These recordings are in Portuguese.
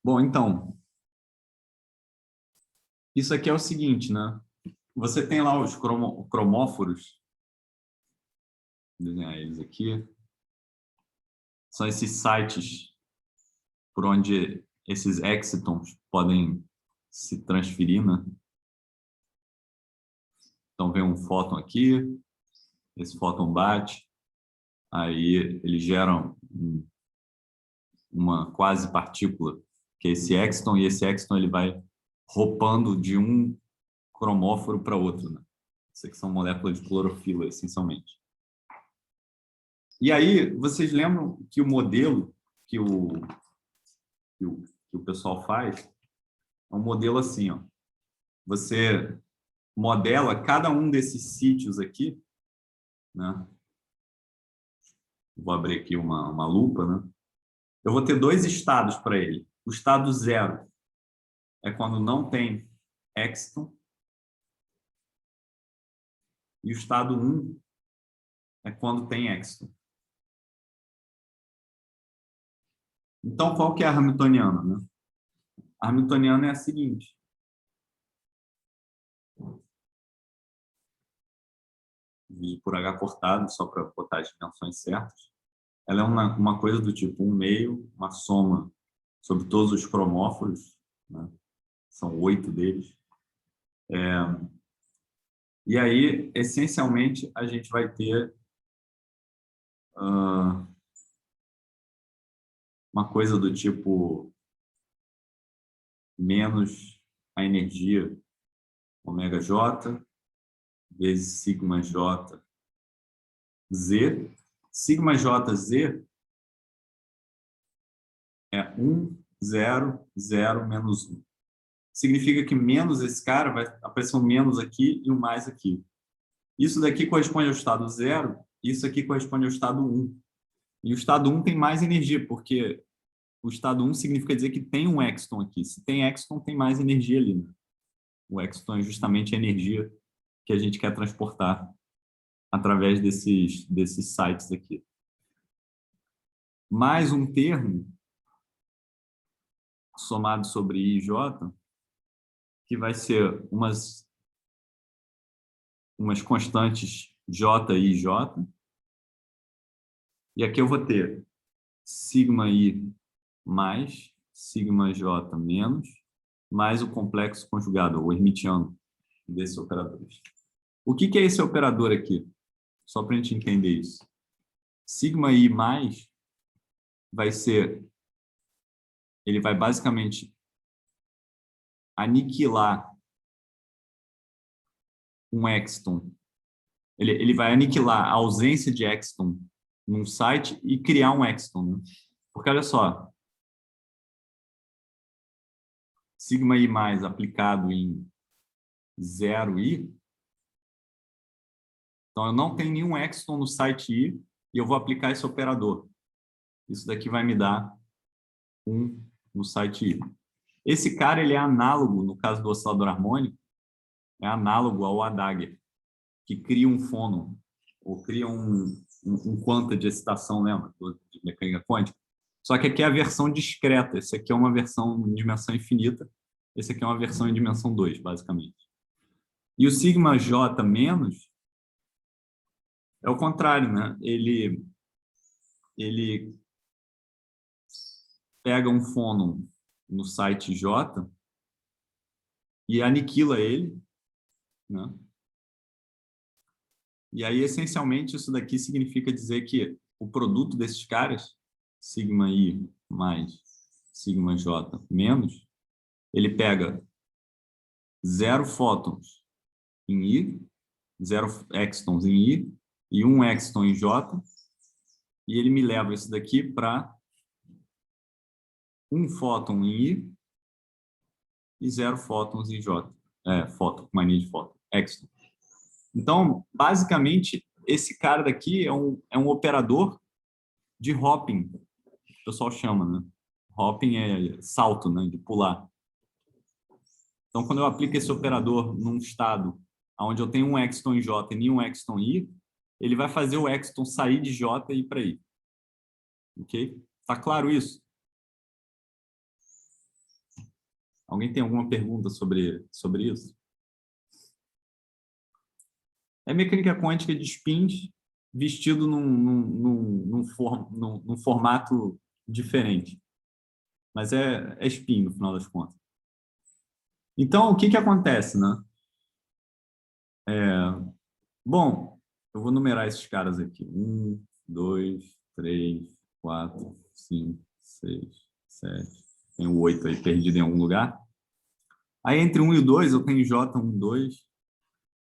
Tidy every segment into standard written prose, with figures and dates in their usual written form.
Bom, então, isso aqui é o seguinte, né? Você tem lá os cromóforos, vou desenhar eles aqui, são esses sites por onde esses excitons podem se transferir, né? Então, vem um fóton aqui, esse fóton bate, aí eles geram uma quase partícula, que é esse exciton, e esse exciton ele vai roupando de um cromóforo para outro, né? Isso aqui são moléculas de clorofila, essencialmente. E aí, vocês lembram que o modelo que o pessoal faz é um modelo assim, ó. Você modela cada um desses sítios aqui, né? Vou abrir aqui uma lupa, né? Eu vou ter dois estados para ele. O estado 0 é quando não tem exciton, e o estado 1 é quando tem exciton. Então, qual que é a hamiltoniana, né? A hamiltoniana é a seguinte. Vi por H cortado, só para botar as dimensões certas. Ela é uma coisa do tipo 1/2, uma soma sobre todos os cromóforos, né? São 8 deles. E aí, essencialmente, a gente vai ter uma coisa do tipo menos a energia ômega j vezes sigma j z. Sigma j z é 1, 0, 0, menos 1. Significa que menos esse cara vai aparecer um menos aqui e um mais aqui. Isso daqui corresponde ao estado 0, isso aqui corresponde ao estado 1. E o estado 1 tem mais energia, porque o estado 1 significa dizer que tem um exciton aqui. Se tem exciton, tem mais energia ali, né? O exciton é justamente a energia que a gente quer transportar através desses sites aqui. Mais um termo somado sobre I e J, que vai ser umas constantes J e J. E aqui eu vou ter sigma I mais sigma J menos, mais o complexo conjugado, o hermitiano desses operadores. O que é esse operador aqui? Só para a gente entender isso. Sigma I mais vai ser, ele vai basicamente aniquilar um exciton. Ele vai aniquilar a ausência de exciton num site e criar um exciton, né? Porque olha só, sigma I mais aplicado em 0I, então eu não tenho nenhum exciton no site I e eu vou aplicar esse operador. Isso daqui vai me dar 1 no site I. Esse cara ele é análogo, no caso do oscilador harmônico, é análogo ao Adager, que cria um fônon, ou cria um quanta de excitação, lembra? De mecânica quântica. Só que aqui é a versão discreta, esse aqui é uma versão em dimensão infinita, esse aqui é uma versão em dimensão 2, basicamente. E o sigma J menos é o contrário, né? Ele pega um fônon no site J e aniquila ele, né? E aí, essencialmente, isso daqui significa dizer que o produto desses caras, sigma I mais sigma J menos, ele pega 0 fótons em I, 0 excitons em I e 1 exciton em J, e ele me leva isso daqui para 1 fóton em I e 0 fótons em J. Fóton, mania de fóton, exciton. Então, basicamente, esse cara daqui é um operador de hopping, que o pessoal chama, né? Hopping é salto, né? De pular. Então, quando eu aplico esse operador num estado onde eu tenho um exciton em J e nenhum exciton em I, ele vai fazer o exciton sair de J e ir para I. Ok? Tá claro isso? Alguém tem alguma pergunta sobre isso? É mecânica quântica de spins vestido num formato diferente. Mas é spin, no final das contas. Então, o que que acontece, né? Bom, eu vou numerar esses caras aqui. 1, 2, 3, 4, 5, 6, 7. Tem o 8 aí perdido em algum lugar. Aí, entre 1 e o 2, eu tenho J1, 2.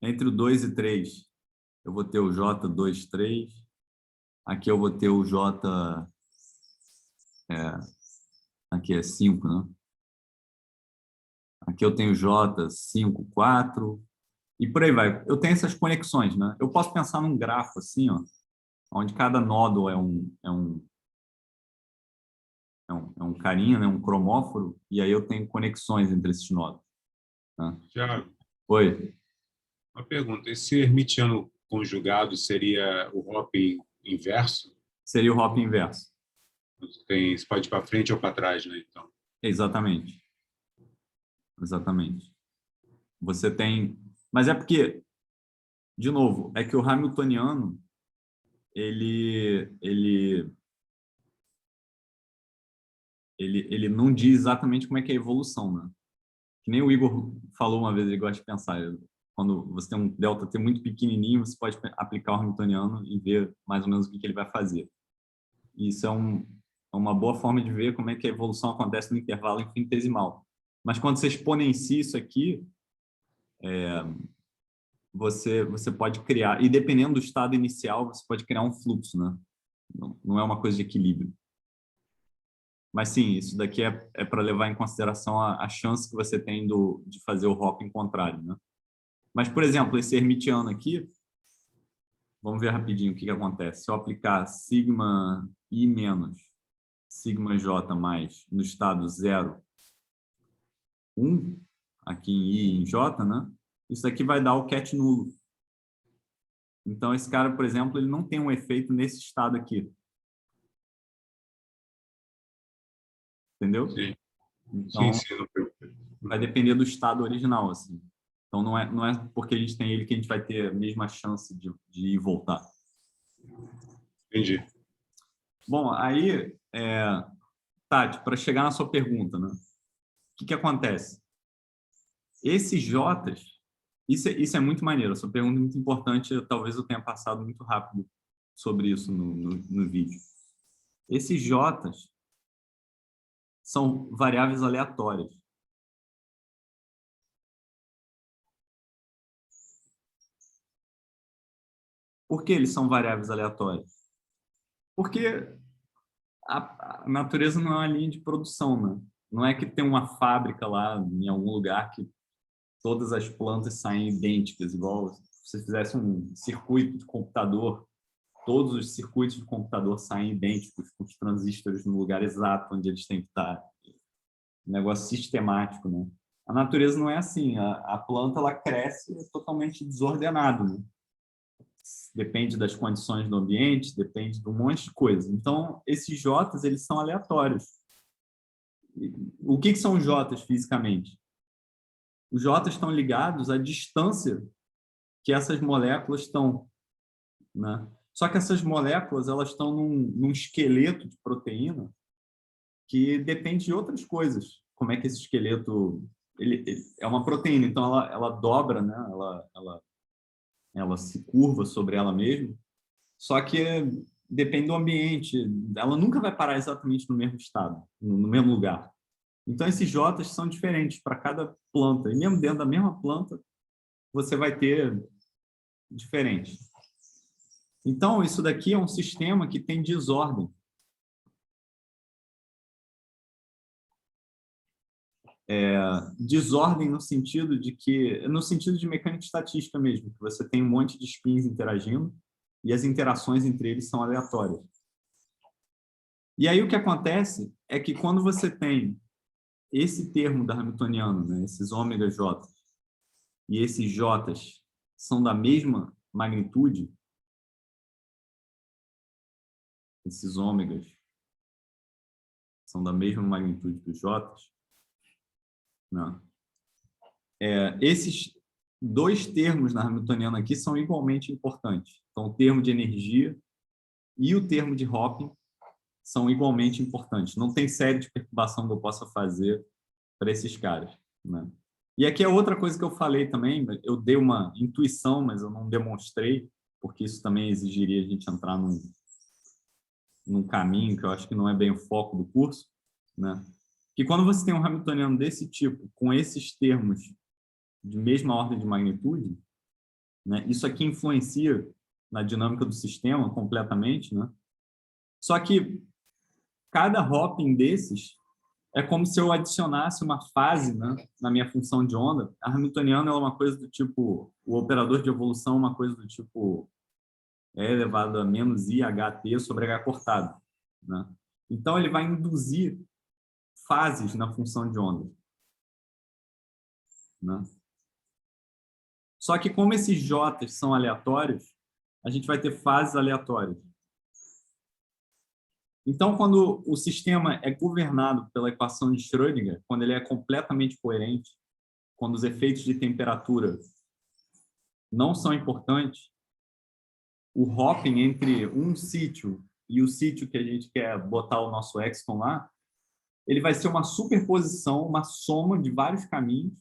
Entre o 2 e 3, eu vou ter o J2, 3. Aqui eu vou ter o J... aqui é 5, né? Aqui eu tenho J5, 4. E por aí vai. Eu tenho essas conexões, né? Eu posso pensar num grafo assim, ó, onde cada nódo é um carinha, né? Um cromóforo, e aí eu tenho conexões entre esses nódos. Né? Tiago, Oi, uma pergunta. Esse hermitiano conjugado seria o Hopper inverso? seria o hop inverso. Você pode ir para frente ou para trás, né? Então, Exatamente. Exatamente. Você tem... Mas é porque, de novo, é que o hamiltoniano, ele não diz exatamente como é que é a evolução, né? Que nem o Igor falou uma vez, ele gosta de pensar, quando você tem um delta T muito pequenininho, você pode aplicar o hamiltoniano e ver mais ou menos o que ele vai fazer. E isso é uma boa forma de ver como é que a evolução acontece no intervalo infinitesimal. Mas quando você exponencia isso aqui, você pode criar, e dependendo do estado inicial, você pode criar um fluxo, né? Não é uma coisa de equilíbrio. Mas sim, isso daqui é para levar em consideração a chance que você tem de fazer o hopping contrário, né? Mas, por exemplo, esse hermitiano aqui, vamos ver rapidinho o que acontece. Se eu aplicar sigma i menos sigma j mais no estado 0, 1, aqui em i e em j, né? Isso aqui vai dar o cat nulo. Então, esse cara, por exemplo, ele não tem um efeito nesse estado aqui. Entendeu? sim, sim, Então, sim. vai depender do estado original, assim. Então, não é porque a gente tem ele que a gente vai ter a mesma chance de ir e voltar. Entendi. Bom, aí, Tati, para chegar na sua pergunta, né? O que acontece? Esses Jotas, isso é muito maneiro, essa pergunta é muito importante, talvez eu tenha passado muito rápido sobre isso no vídeo. Esses Jotas são variáveis aleatórias. Por que eles são variáveis aleatórias? Porque a natureza não é uma linha de produção, né? Não é que tem uma fábrica lá em algum lugar que todas as plantas saem idênticas, igual se você fizesse um circuito de computador, todos os circuitos de computador saem idênticos, com os transistores no lugar exato onde eles têm que estar. Um negócio sistemático, né? A natureza não é assim. A planta ela cresce totalmente desordenado, né? Depende das condições do ambiente, depende de um monte de coisa. Então, esses Jotas, eles são aleatórios. O que são Jotas fisicamente? Os Jotas estão ligados à distância que essas moléculas estão, né? Só que essas moléculas elas estão num esqueleto de proteína que depende de outras coisas. Como é que esse esqueleto ele é uma proteína, então ela dobra, né? Ela se curva sobre ela mesma. Só que depende do ambiente. Ela nunca vai parar exatamente no mesmo estado, no mesmo lugar. Então esses Jotas são diferentes para cada planta. E mesmo dentro da mesma planta, você vai ter diferente. Então, isso daqui é um sistema que tem desordem. Desordem no sentido de mecânica estatística mesmo, que você tem um monte de spins interagindo e as interações entre eles são aleatórias. E aí o que acontece é que quando você tem esse termo da Hamiltoniano, né, esses ômega J, e esses J's são da mesma magnitude, esses ômegas são da mesma magnitude dos J's, né? Esses dois termos na Hamiltoniana aqui são igualmente importantes. Então, o termo de energia e o termo de Hoping são igualmente importantes. Não tem série de perturbação que eu possa fazer para esses caras, né? E aqui é outra coisa que eu falei também, eu dei uma intuição, mas eu não demonstrei, porque isso também exigiria a gente entrar num caminho que eu acho que não é bem o foco do curso, né? Que quando você tem um Hamiltoniano desse tipo, com esses termos de mesma ordem de magnitude, né, isso aqui influencia na dinâmica do sistema completamente, né? Só que cada hopping desses é como se eu adicionasse uma fase, né, na minha função de onda. A Hamiltoniana é uma coisa do tipo, o operador de evolução é uma coisa do tipo E elevado a menos IHT sobre H cortado, né? Então, ele vai induzir fases na função de onda, né? Só que como esses J's são aleatórios, a gente vai ter fases aleatórias. Então, quando o sistema é governado pela equação de Schrödinger, quando ele é completamente coerente, quando os efeitos de temperatura não são importantes, o hopping entre um sítio e o sítio que a gente quer botar o nosso Exton lá, ele vai ser uma superposição, uma soma de vários caminhos,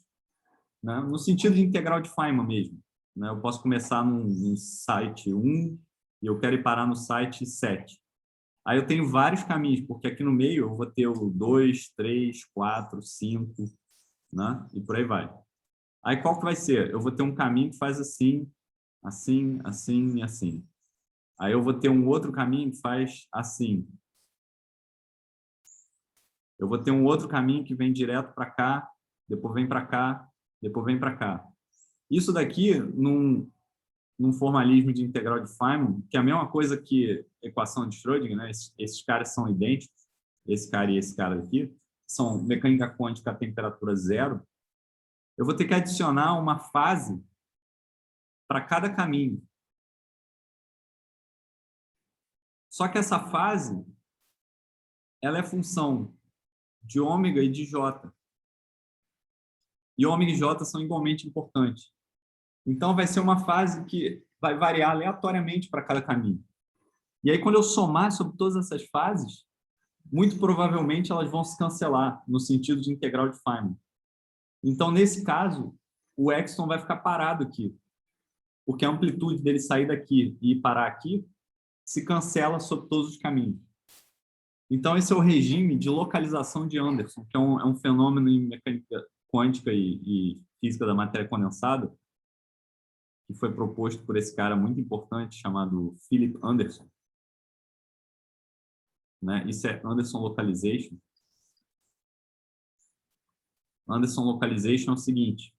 né? No sentido de integral de Feynman mesmo, né? Eu posso começar num site 1 e eu quero ir parar no site 7. Aí eu tenho vários caminhos, porque aqui no meio eu vou ter o 2, 3, 4, 5, né? E por aí vai. Aí qual que vai ser? Eu vou ter um caminho que faz assim, assim, assim e assim. Aí eu vou ter um outro caminho que faz assim. Eu vou ter um outro caminho que vem direto para cá, depois vem para cá, depois vem para cá. Isso daqui, num formalismo de integral de Feynman, que é a mesma coisa que equação de Schrödinger, né? Esses caras são idênticos, esse cara e esse cara aqui, são mecânica quântica a temperatura zero. Eu vou ter que adicionar uma fase para cada caminho. Só que essa fase, ela é função de ômega e de J. E ômega e J são igualmente importantes. Então, vai ser uma fase que vai variar aleatoriamente para cada caminho. E aí, quando eu somar sobre todas essas fases, muito provavelmente elas vão se cancelar, no sentido de integral de Feynman. Então, nesse caso, o Exton vai ficar parado aqui, porque a amplitude dele sair daqui e parar aqui se cancela sobre todos os caminhos. Então, esse é o regime de localização de Anderson, que é um fenômeno em mecânica quântica e física da matéria condensada, que foi proposto por esse cara muito importante chamado Philip Anderson, né? Isso é Anderson Localization. Anderson Localization é o seguinte: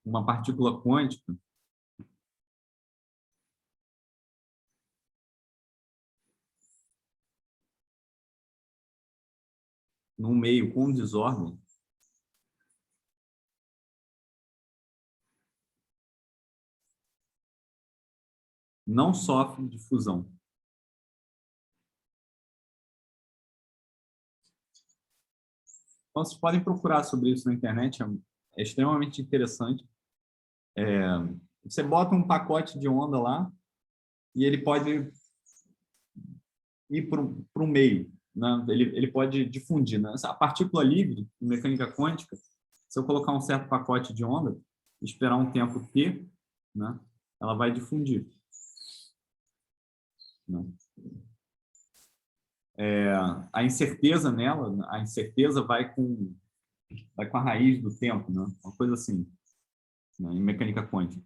uma partícula quântica num meio com desordem não sofre de fusão. Então, vocês podem procurar sobre isso na internet, é extremamente interessante. Você bota um pacote de onda lá e ele pode ir para o meio, né? Ele pode difundir, né? A partícula livre, em mecânica quântica, se eu colocar um certo pacote de onda, esperar um tempo t, né? Ela vai difundir, né? A incerteza nela, a incerteza vai com a raiz do tempo, né? Uma coisa assim, né? Em mecânica quântica.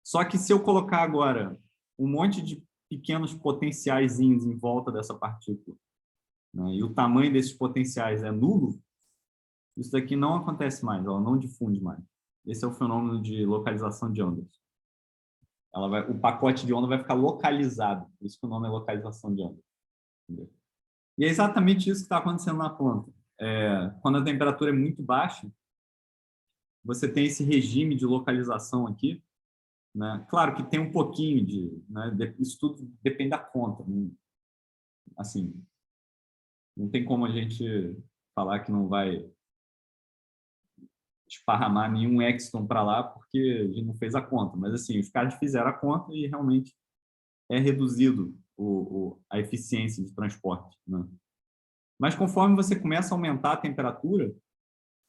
Só que se eu colocar agora um monte de pequenos potenciais em volta dessa partícula, né, e o tamanho desses potenciais é nulo, isso daqui não acontece mais, ela não difunde mais. Esse é o fenômeno de localização de ondas. O pacote de onda vai ficar localizado, por isso que o nome é localização de ondas. Entendeu? E é exatamente isso que está acontecendo na planta. Quando a temperatura é muito baixa, você tem esse regime de localização aqui, né? Claro que tem um pouquinho de, né? Isso tudo depende da conta, né? Assim, Não tem como a gente falar que não vai esparramar nenhum Exton para lá, porque a gente não fez a conta. Mas, assim, os caras fizeram a conta e realmente é reduzido a eficiência de transporte, né? Mas conforme você começa a aumentar a temperatura,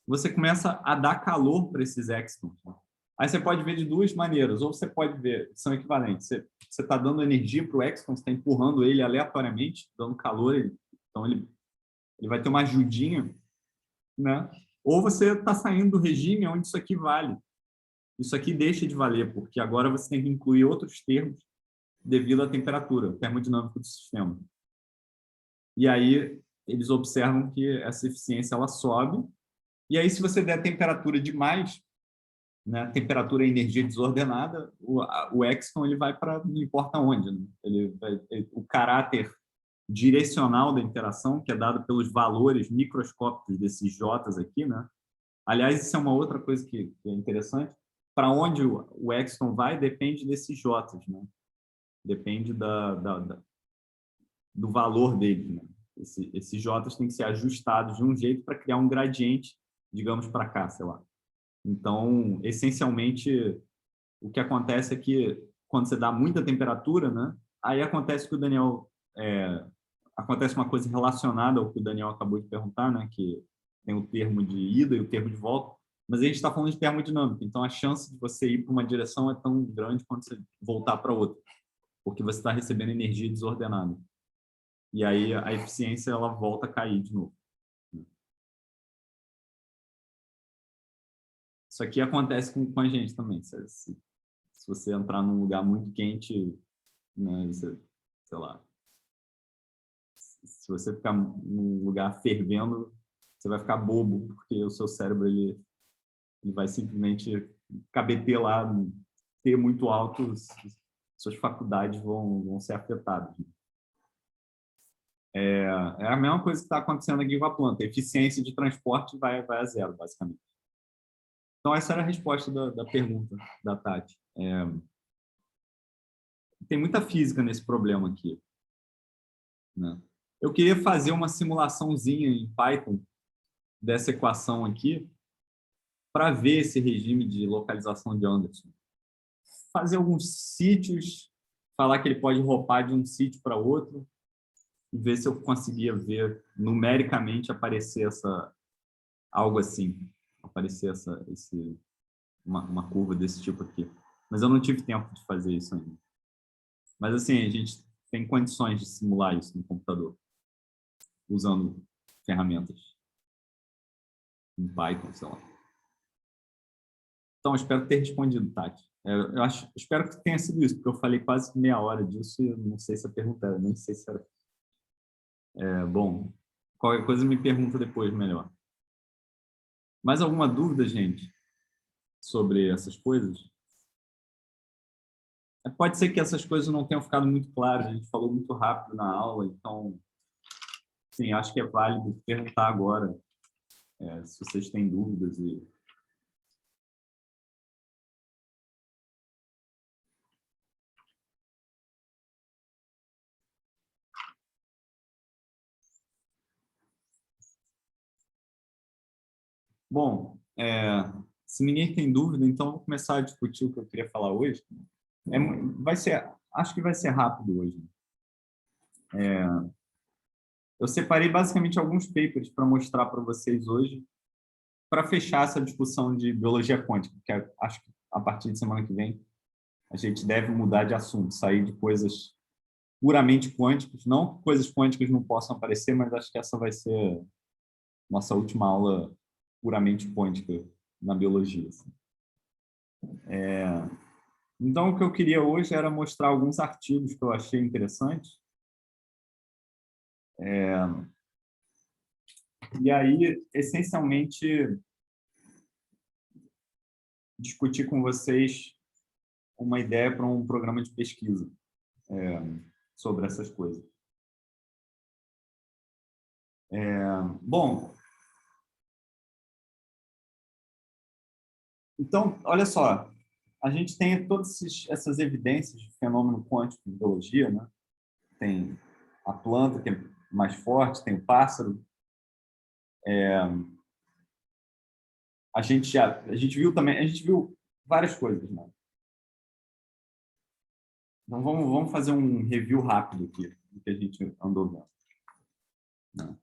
você começa a dar calor para esses Extons, né? Aí você pode ver de duas maneiras, ou você pode ver, são equivalentes. Você está dando energia para o Exton, você está empurrando ele aleatoriamente, dando calor, então ele vai ter uma ajudinha, né? Ou você está saindo do regime onde isso aqui vale. Isso aqui deixa de valer, porque agora você tem que incluir outros termos devido à temperatura, termodinâmica do sistema. E aí eles observam que essa eficiência ela sobe. E aí, se você der temperatura demais, né, temperatura e energia desordenada, o Exton ele vai para não importa onde, né? O caráter direcional da interação, que é dado pelos valores microscópicos desses J's aqui, né? Aliás, isso é uma outra coisa que é interessante. Para onde o Exton vai depende desses J's, né? Depende do valor dele, né? Esses J's têm que ser ajustados de um jeito para criar um gradiente, digamos, para cá, sei lá. Então, essencialmente, o que acontece é que quando você dá muita temperatura, né? Aí acontece que o Daniel... acontece uma coisa relacionada ao que o Daniel acabou de perguntar, né? Que tem o termo de ida e o termo de volta, mas a gente está falando de termodinâmica, então a chance de você ir para uma direção é tão grande quanto você voltar para outra, porque você está recebendo energia desordenada. E aí a eficiência ela volta a cair de novo. Isso aqui acontece com a gente também. Se você entrar num lugar muito quente, né, sei lá, se você ficar num lugar fervendo, você vai ficar bobo, porque o seu cérebro ele vai simplesmente cabeter lá, ter muito alto, suas faculdades vão ser afetadas. É a mesma coisa que está acontecendo aqui com a planta. A eficiência de transporte vai a zero, basicamente. Então, essa era a resposta da pergunta da Tati. Tem muita física nesse problema aqui, né? Eu queria fazer uma simulaçãozinha em Python dessa equação aqui para ver esse regime de localização de Anderson. Fazer alguns sítios, falar que ele pode ropar de um sítio para outro e ver se eu conseguia ver numericamente aparecer algo assim, aparecer uma curva desse tipo aqui. Mas eu não tive tempo de fazer isso ainda. Mas assim, a gente tem condições de simular isso no computador, usando ferramentas em Python, sei lá. Então, eu espero ter respondido, Tati. Espero que tenha sido isso, porque eu falei quase meia hora disso e eu não sei se a pergunta era, nem sei se era. Bom, qualquer coisa me pergunta depois melhor. Mais alguma dúvida, gente, sobre essas coisas? Pode ser que essas coisas não tenham ficado muito claras, a gente falou muito rápido na aula, então, sim, acho que é válido perguntar agora, se vocês têm dúvidas. Bom, se ninguém tem dúvida, então vou começar a discutir o que eu queria falar hoje. Acho que vai ser rápido hoje. Eu separei basicamente alguns papers para mostrar para vocês hoje, para fechar essa discussão de biologia quântica, que acho que a partir de semana que vem a gente deve mudar de assunto, sair de coisas puramente quânticas, não que coisas quânticas não possam aparecer, mas acho que essa vai ser nossa última aula puramente quântica na biologia. Assim. Então, o que eu queria hoje era mostrar alguns artigos que eu achei interessantes. E aí, essencialmente, discutir com vocês uma ideia para um programa de pesquisa sobre essas coisas. Bom, então, olha só, a gente tem todas essas evidências de fenômeno quântico em biologia, né? Tem a planta, que é mais forte, tem o pássaro. A gente viu também, a gente viu várias coisas, né? Então, vamos fazer um review rápido aqui do que a gente andou vendo, né?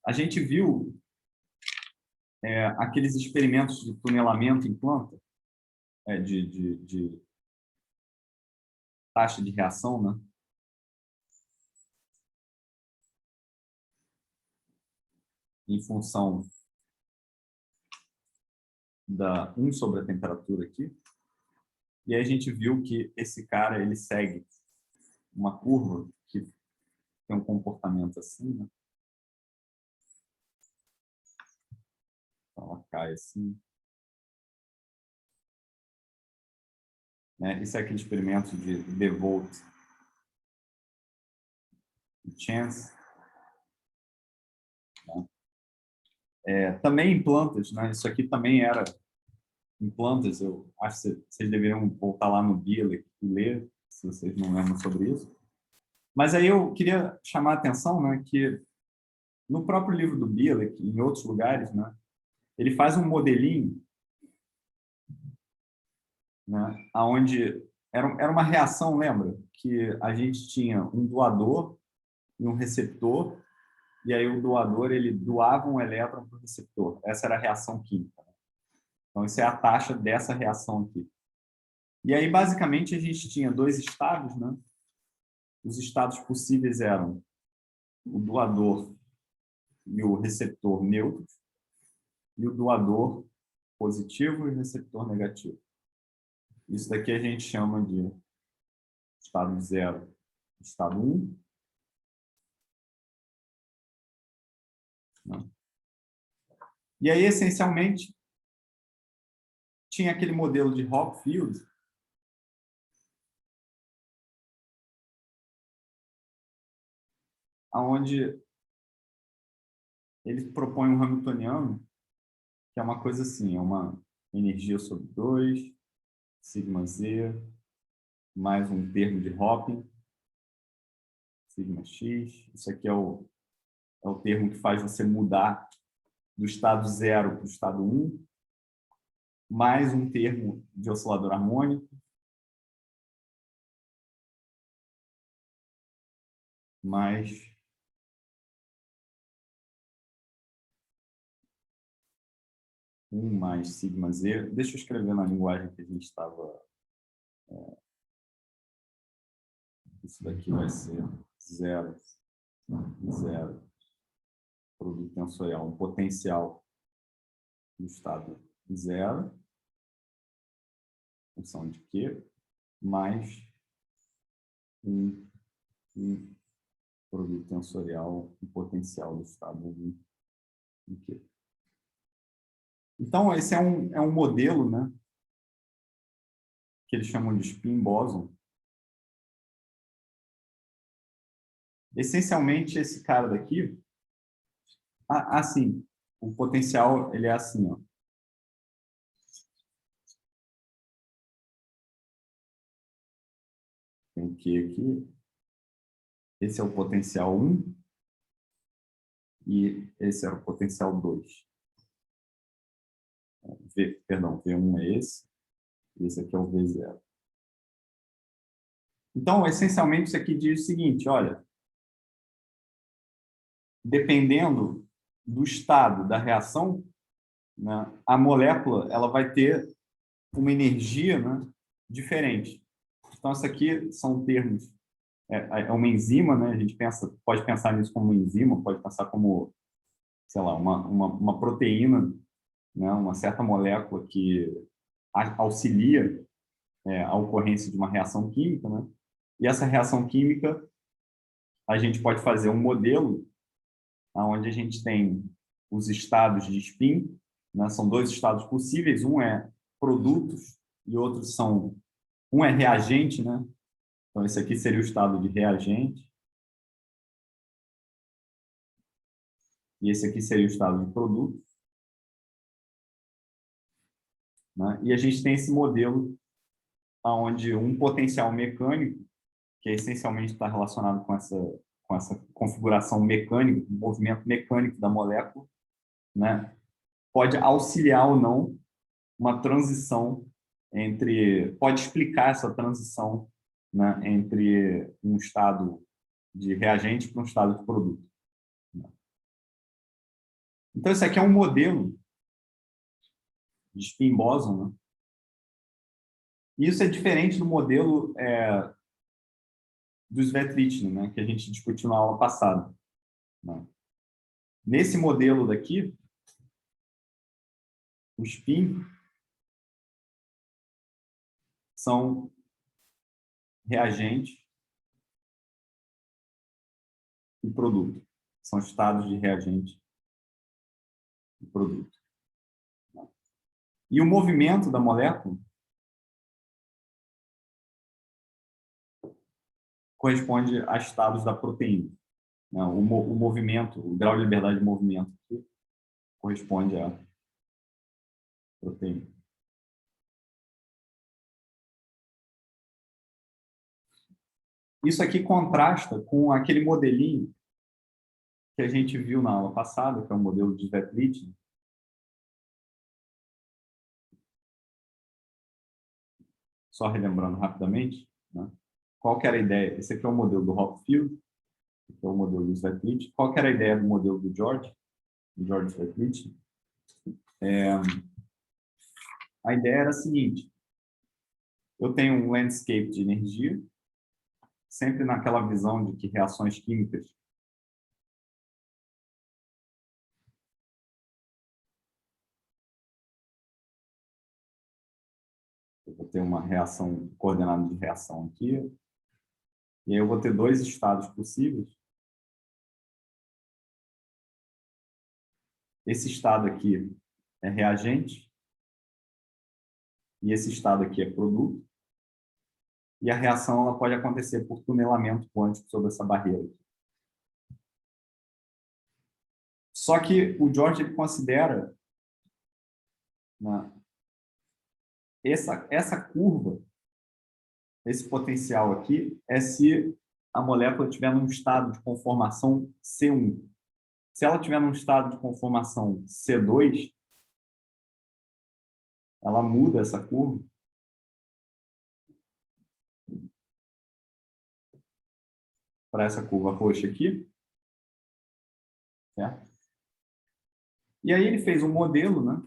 A gente viu aqueles experimentos de tunelamento em planta, de taxa de reação, né? Em função da 1 sobre a temperatura aqui. E aí a gente viu que esse cara, ele segue uma curva que tem um comportamento assim, né? Então, ela cai assim. Né? Isso é aquele experimento de DeVolt e Chance. Né? Também em plantas, né? Isso aqui também era em plantas. Eu acho que vocês deveriam voltar lá no Bielek e ler, se vocês não lembram sobre isso. Mas aí eu queria chamar a atenção, né, que no próprio livro do Bielek, em outros lugares, né, ele faz um modelinho, né, onde era uma reação, lembra? Que a gente tinha um doador e um receptor, e aí o doador ele doava um elétron para o receptor. Essa era a reação química. Então, isso é a taxa dessa reação aqui. E aí, basicamente, a gente tinha dois estados, né? Os estados possíveis eram o doador e o receptor neutros, e o doador positivo e o receptor negativo. Isso daqui a gente chama de estado 0, estado 1. Né? E aí, essencialmente, tinha aquele modelo de Hopfield, onde ele propõe um Hamiltoniano, que é uma coisa assim, é uma energia sobre 2, sigma z, mais um termo de Hopf, sigma x. Isso aqui é o termo que faz você mudar do estado 0 para o estado 1, mais um termo de oscilador harmônico, mais mais sigma z. Deixa eu escrever na linguagem que a gente estava. Isso daqui vai ser 0, 0, produto tensorial, um potencial do estado 0, função de Q, mais um produto tensorial, um potencial do estado 1 em Q. Então, esse é um modelo, né, que eles chamam de spin boson. Essencialmente, esse cara daqui, assim, o potencial ele é assim, ó. Tem o Q aqui. Esse é o potencial 1 e esse é o potencial 2. Perdão, V1 é esse, e esse aqui é o V0. Então, essencialmente, isso aqui diz o seguinte, olha, dependendo do estado da reação, né, a molécula ela vai ter uma energia, né, diferente. Então, isso aqui são termos, é uma enzima, né, a gente pode pensar nisso como uma enzima, pode pensar como, sei lá, uma proteína, né, uma certa molécula que auxilia a ocorrência de uma reação química, né? E essa reação química, a gente pode fazer um modelo onde a gente tem os estados de spin, né? São dois estados possíveis, um é produtos e outros são... Um é reagente, né? Então, esse aqui seria o estado de reagente. E esse aqui seria o estado de produto. Né? E a gente tem esse modelo onde um potencial mecânico, que essencialmente está relacionado com com essa configuração mecânica, movimento mecânico da molécula, né, pode auxiliar ou não uma transição pode explicar essa transição, né, entre um estado de reagente para um estado de produto. Então, esse aqui é um modelo de spin-boson, né? E isso é diferente do modelo do Svetlichny, né, que a gente discutiu na aula passada, né? Nesse modelo daqui, o spin são reagente e produto. São estados de reagente e produto. E o movimento da molécula corresponde a estados da proteína. O movimento, o grau de liberdade de movimento aqui corresponde à proteína. Isso aqui contrasta com aquele modelinho que a gente viu na aula passada, que é o modelo de Svetlichny. Só relembrando rapidamente, né? Qual que era a ideia? Esse aqui é o modelo do Hopfield, que é o modelo do Svetlichny. Qual que era a ideia do modelo do George Svetlichny? A ideia era a seguinte: eu tenho um landscape de energia, sempre naquela visão de que reações químicas eu vou ter uma reação, coordenada de reação aqui, e aí eu vou ter dois estados possíveis. Esse estado aqui é reagente, e esse estado aqui é produto, e a reação ela pode acontecer por tunelamento quântico sobre essa barreira. Só que o George ele considera, né, essa curva, esse potencial aqui, é se a molécula estiver num estado de conformação C1. Se ela estiver num estado de conformação C2, ela muda essa curva para essa curva roxa aqui, certo? E aí ele fez um modelo, né?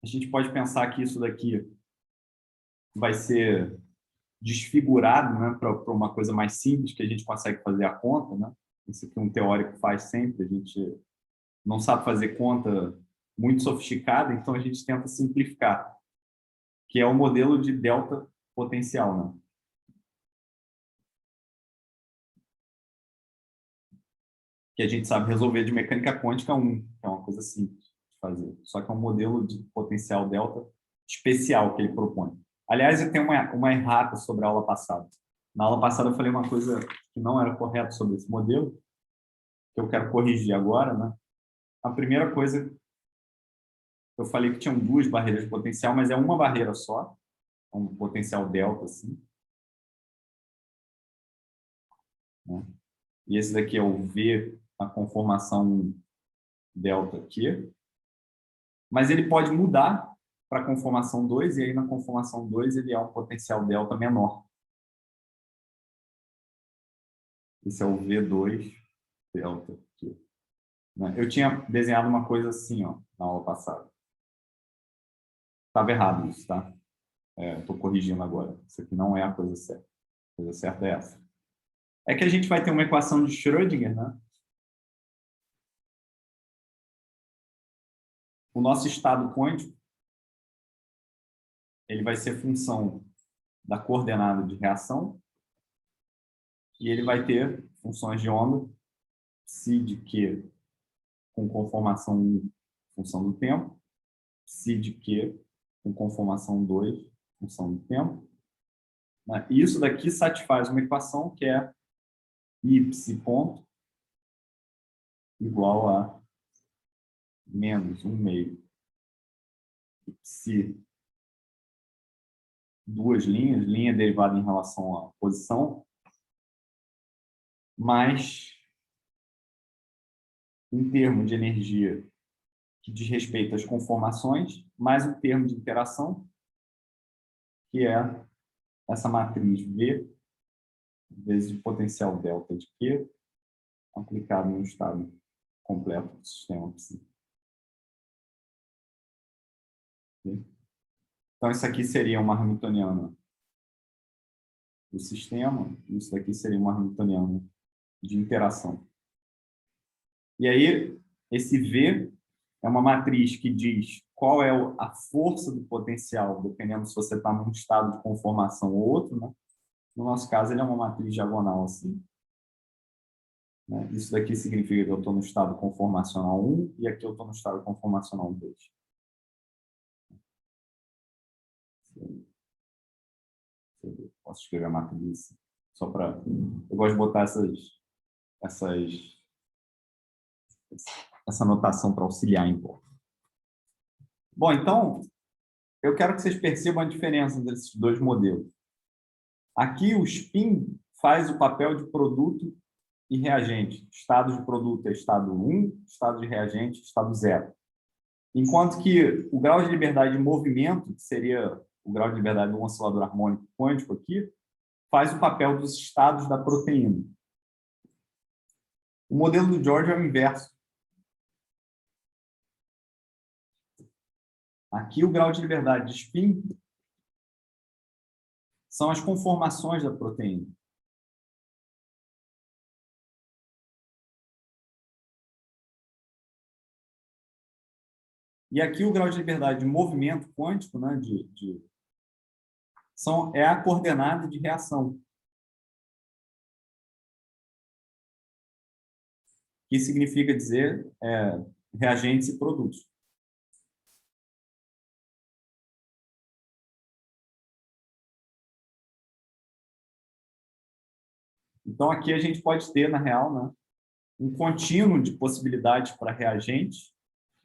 A gente pode pensar que isso daqui vai ser desfigurado, né, para uma coisa mais simples que a gente consegue fazer a conta, né? Isso que um teórico faz sempre, a gente não sabe fazer conta muito sofisticada, então a gente tenta simplificar, que é o modelo de delta potencial, né? Que a gente sabe resolver de mecânica quântica 1, que é uma coisa simples de fazer. Só que é um modelo de potencial delta especial que ele propõe. Aliás, eu tenho uma errata sobre a aula passada. Na aula passada eu falei uma coisa que não era correta sobre esse modelo, que eu quero corrigir agora, né? A primeira coisa, eu falei que tinham duas barreiras de potencial, mas é uma barreira só, um potencial delta, assim, né? E esse daqui é o V, a conformação delta aqui. Mas ele pode mudar para a conformação 2, e aí na conformação 2 ele é um potencial delta menor. Esse é o V2 delta aqui, né? Eu tinha desenhado uma coisa assim, ó, na aula passada. Estava errado isso, tá? Estou corrigindo agora. Isso aqui não é a coisa certa. A coisa certa é essa. É que a gente vai ter uma equação de Schrödinger, né? O nosso estado quântico ele vai ser função da coordenada de reação e ele vai ter funções de onda, psi de Q com conformação 1, função do tempo, psi de Q com conformação 2, função do tempo, né? E isso daqui satisfaz uma equação que é I psi ponto igual a menos 1 meio psi, duas linhas, linha derivada em relação à posição, mais um termo de energia que diz respeito às conformações, mais um termo de interação, que é essa matriz V, vezes o potencial delta de Q, aplicado no estado completo do sistema. Então, isso aqui seria uma hamiltoniana do sistema, isso daqui seria uma hamiltoniana de interação. E aí, esse V é uma matriz que diz qual é a força do potencial, dependendo se você está num estado de conformação ou outro, né? No nosso caso, ele é uma matriz diagonal assim. Né? Isso daqui significa que eu estou no estado conformacional 1 e aqui eu estou no estado conformacional 2. Posso escrever a matriz só para... Eu gosto de botar essa notação para auxiliar em pouco. Bom, então, eu quero que vocês percebam a diferença entre esses dois modelos. Aqui, o spin faz o papel de produto e reagente. Estado de produto é estado 1, estado de reagente, estado 0. Enquanto que o grau de liberdade de movimento, que seria o grau de liberdade do oscilador harmônico quântico aqui, faz o papel dos estados da proteína. O modelo do George é o inverso. Aqui, o grau de liberdade de spin são as conformações da proteína. E aqui o grau de liberdade de movimento quântico, né, é a coordenada de reação. Que significa dizer reagentes e produtos. Então, aqui a gente pode ter, na real, né, um contínuo de possibilidades para reagentes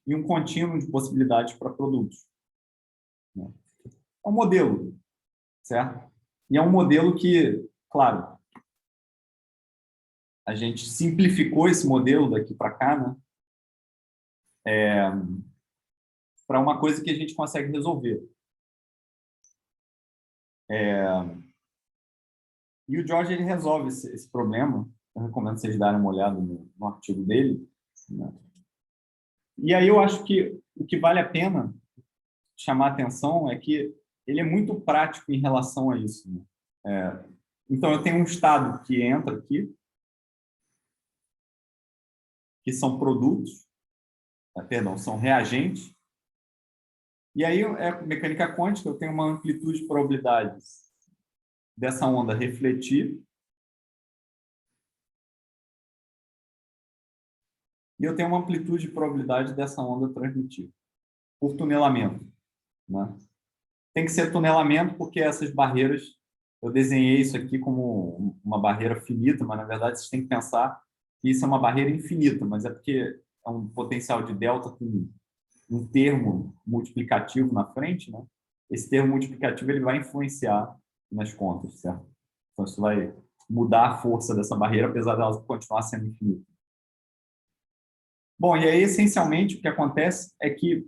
e um contínuo de possibilidades para produtos. Né? É um modelo, certo? E é um modelo que, claro, a gente simplificou esse modelo daqui para cá, né? Para uma coisa que a gente consegue resolver. E o George ele resolve esse problema. Eu recomendo vocês darem uma olhada no artigo dele. Né? E aí eu acho que o que vale a pena chamar a atenção é que ele é muito prático em relação a isso. Né? Então, eu tenho um estado que entra aqui, que são produtos, perdão, são reagentes. E aí, mecânica quântica, eu tenho uma amplitude de probabilidades dessa onda refletir. E eu tenho uma amplitude de probabilidade dessa onda transmitir, por tunelamento. Né? Tem que ser tunelamento porque essas barreiras, eu desenhei isso aqui como uma barreira finita, mas na verdade vocês têm que pensar que isso é uma barreira infinita, mas é porque é um potencial de delta com um termo multiplicativo na frente, né? Esse termo multiplicativo ele vai influenciar nas contas, certo? Então isso vai mudar a força dessa barreira, apesar dela continuar sendo infinita. Bom, e aí, essencialmente, o que acontece é que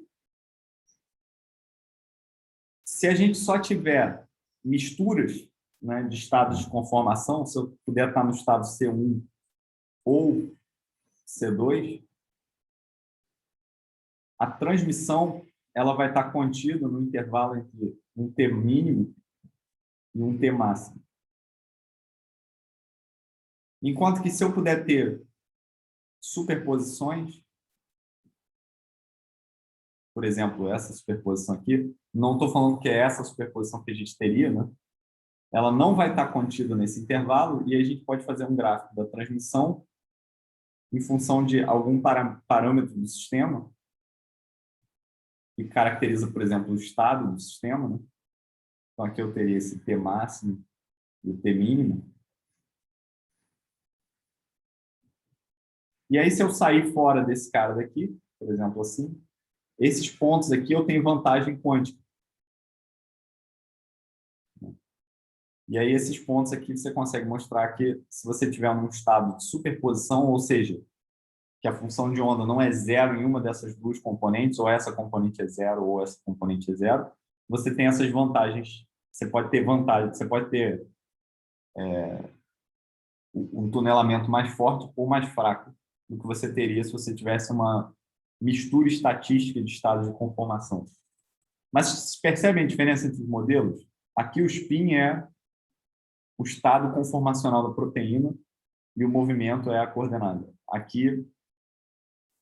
se a gente só tiver misturas, né, de estados de conformação, se eu puder estar no estado C1 ou C2, a transmissão ela vai estar contida no intervalo entre um T mínimo e um T máximo. Enquanto que se eu puder ter superposições, por exemplo, essa superposição aqui, não estou falando que é essa superposição que a gente teria, né? Ela não vai estar contida nesse intervalo e a gente pode fazer um gráfico da transmissão em função de algum parâmetro do sistema que caracteriza, por exemplo, o estado do sistema. Né? Então, aqui eu teria esse T máximo e o T mínimo. E aí, se eu sair fora desse cara daqui, por exemplo, assim, esses pontos aqui eu tenho vantagem quântica. E aí esses pontos aqui você consegue mostrar que se você tiver um estado de superposição, ou seja, que a função de onda não é zero em uma dessas duas componentes, ou essa componente é zero, ou essa componente é zero, você tem essas vantagens. Você pode ter vantagem, você pode ter um tunelamento mais forte ou mais fraco do que você teria se você tivesse uma mistura estatística de estados de conformação. Mas vocês percebem a diferença entre os modelos? Aqui o spin é o estado conformacional da proteína e o movimento é a coordenada. Aqui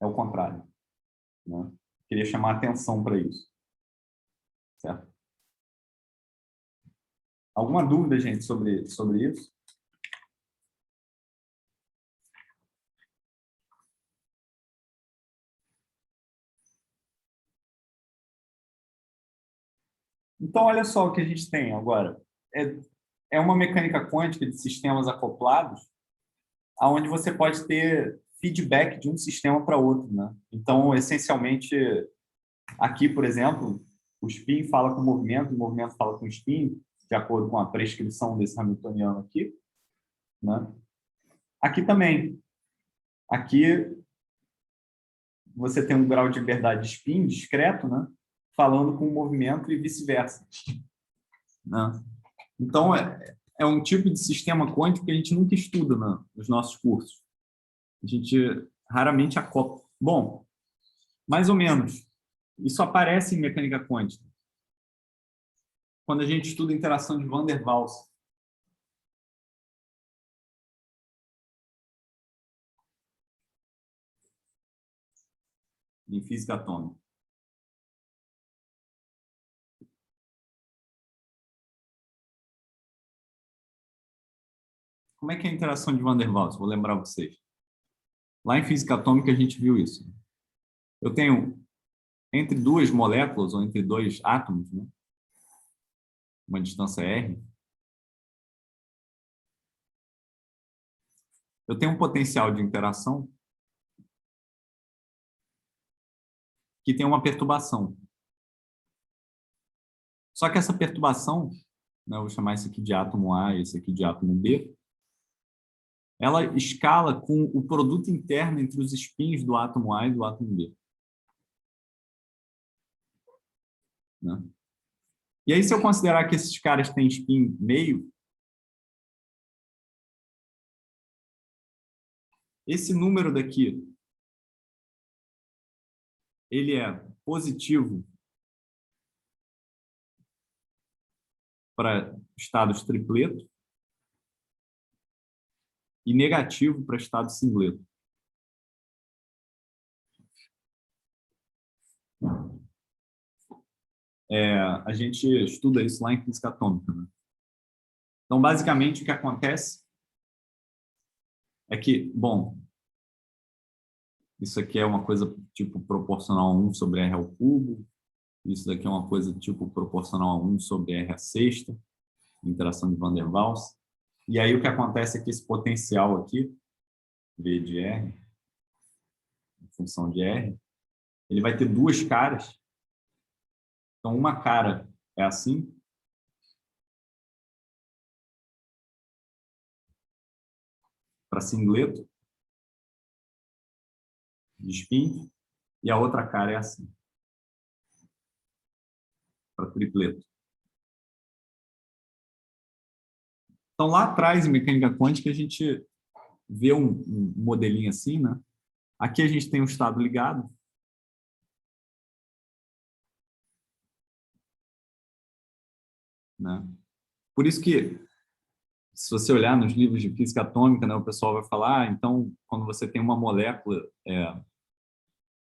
é o contrário, né? Queria chamar atenção para isso. Certo? Alguma dúvida, gente, sobre isso? Então, olha só o que a gente tem agora. É uma mecânica quântica de sistemas acoplados, onde você pode ter feedback de um sistema para outro, né? Então, essencialmente, aqui, por exemplo, o spin fala com o movimento fala com o spin, de acordo com a prescrição desse hamiltoniano aqui, né? Aqui também. Aqui você tem um grau de liberdade de spin discreto, né? Falando com o movimento e vice-versa, né? Então, é um tipo de sistema quântico que a gente nunca estuda, né, nos nossos cursos. A gente raramente acopla. Bom, mais ou menos. Isso aparece em mecânica quântica. Quando a gente estuda a interação de Van der Waals. Em física atômica. Como é que é a interação de Van der Waals? Vou lembrar vocês. Lá em física atômica a gente viu isso. Eu tenho entre duas moléculas ou entre dois átomos, né, uma distância r, eu tenho um potencial de interação que tem uma perturbação. Só que essa perturbação, né, eu vou chamar esse aqui de átomo A e esse aqui de átomo B, ela escala com o produto interno entre os spins do átomo A e do átomo B. Né? E aí, se eu considerar que esses caras têm spin meio, esse número daqui, ele é positivo para estados tripleto e negativo para estado singleto. A gente estuda isso lá em física atômica. Né? Então, basicamente, o que acontece é que, bom, isso aqui é uma coisa tipo proporcional a 1 sobre R ao cubo, isso daqui é uma coisa tipo proporcional a 1 sobre R à sexta, interação de Van der Waals. E aí o que acontece é que esse potencial aqui, V de R, em função de R, ele vai ter duas caras. Então, uma cara é assim, para singleto, de spin, e a outra cara é assim, para tripleto. Então, lá atrás, em mecânica quântica, a gente vê um modelinho assim, né? Aqui a gente tem um estado ligado. Né? Por isso que, se você olhar nos livros de física atômica, né, o pessoal vai falar, então, quando você tem uma molécula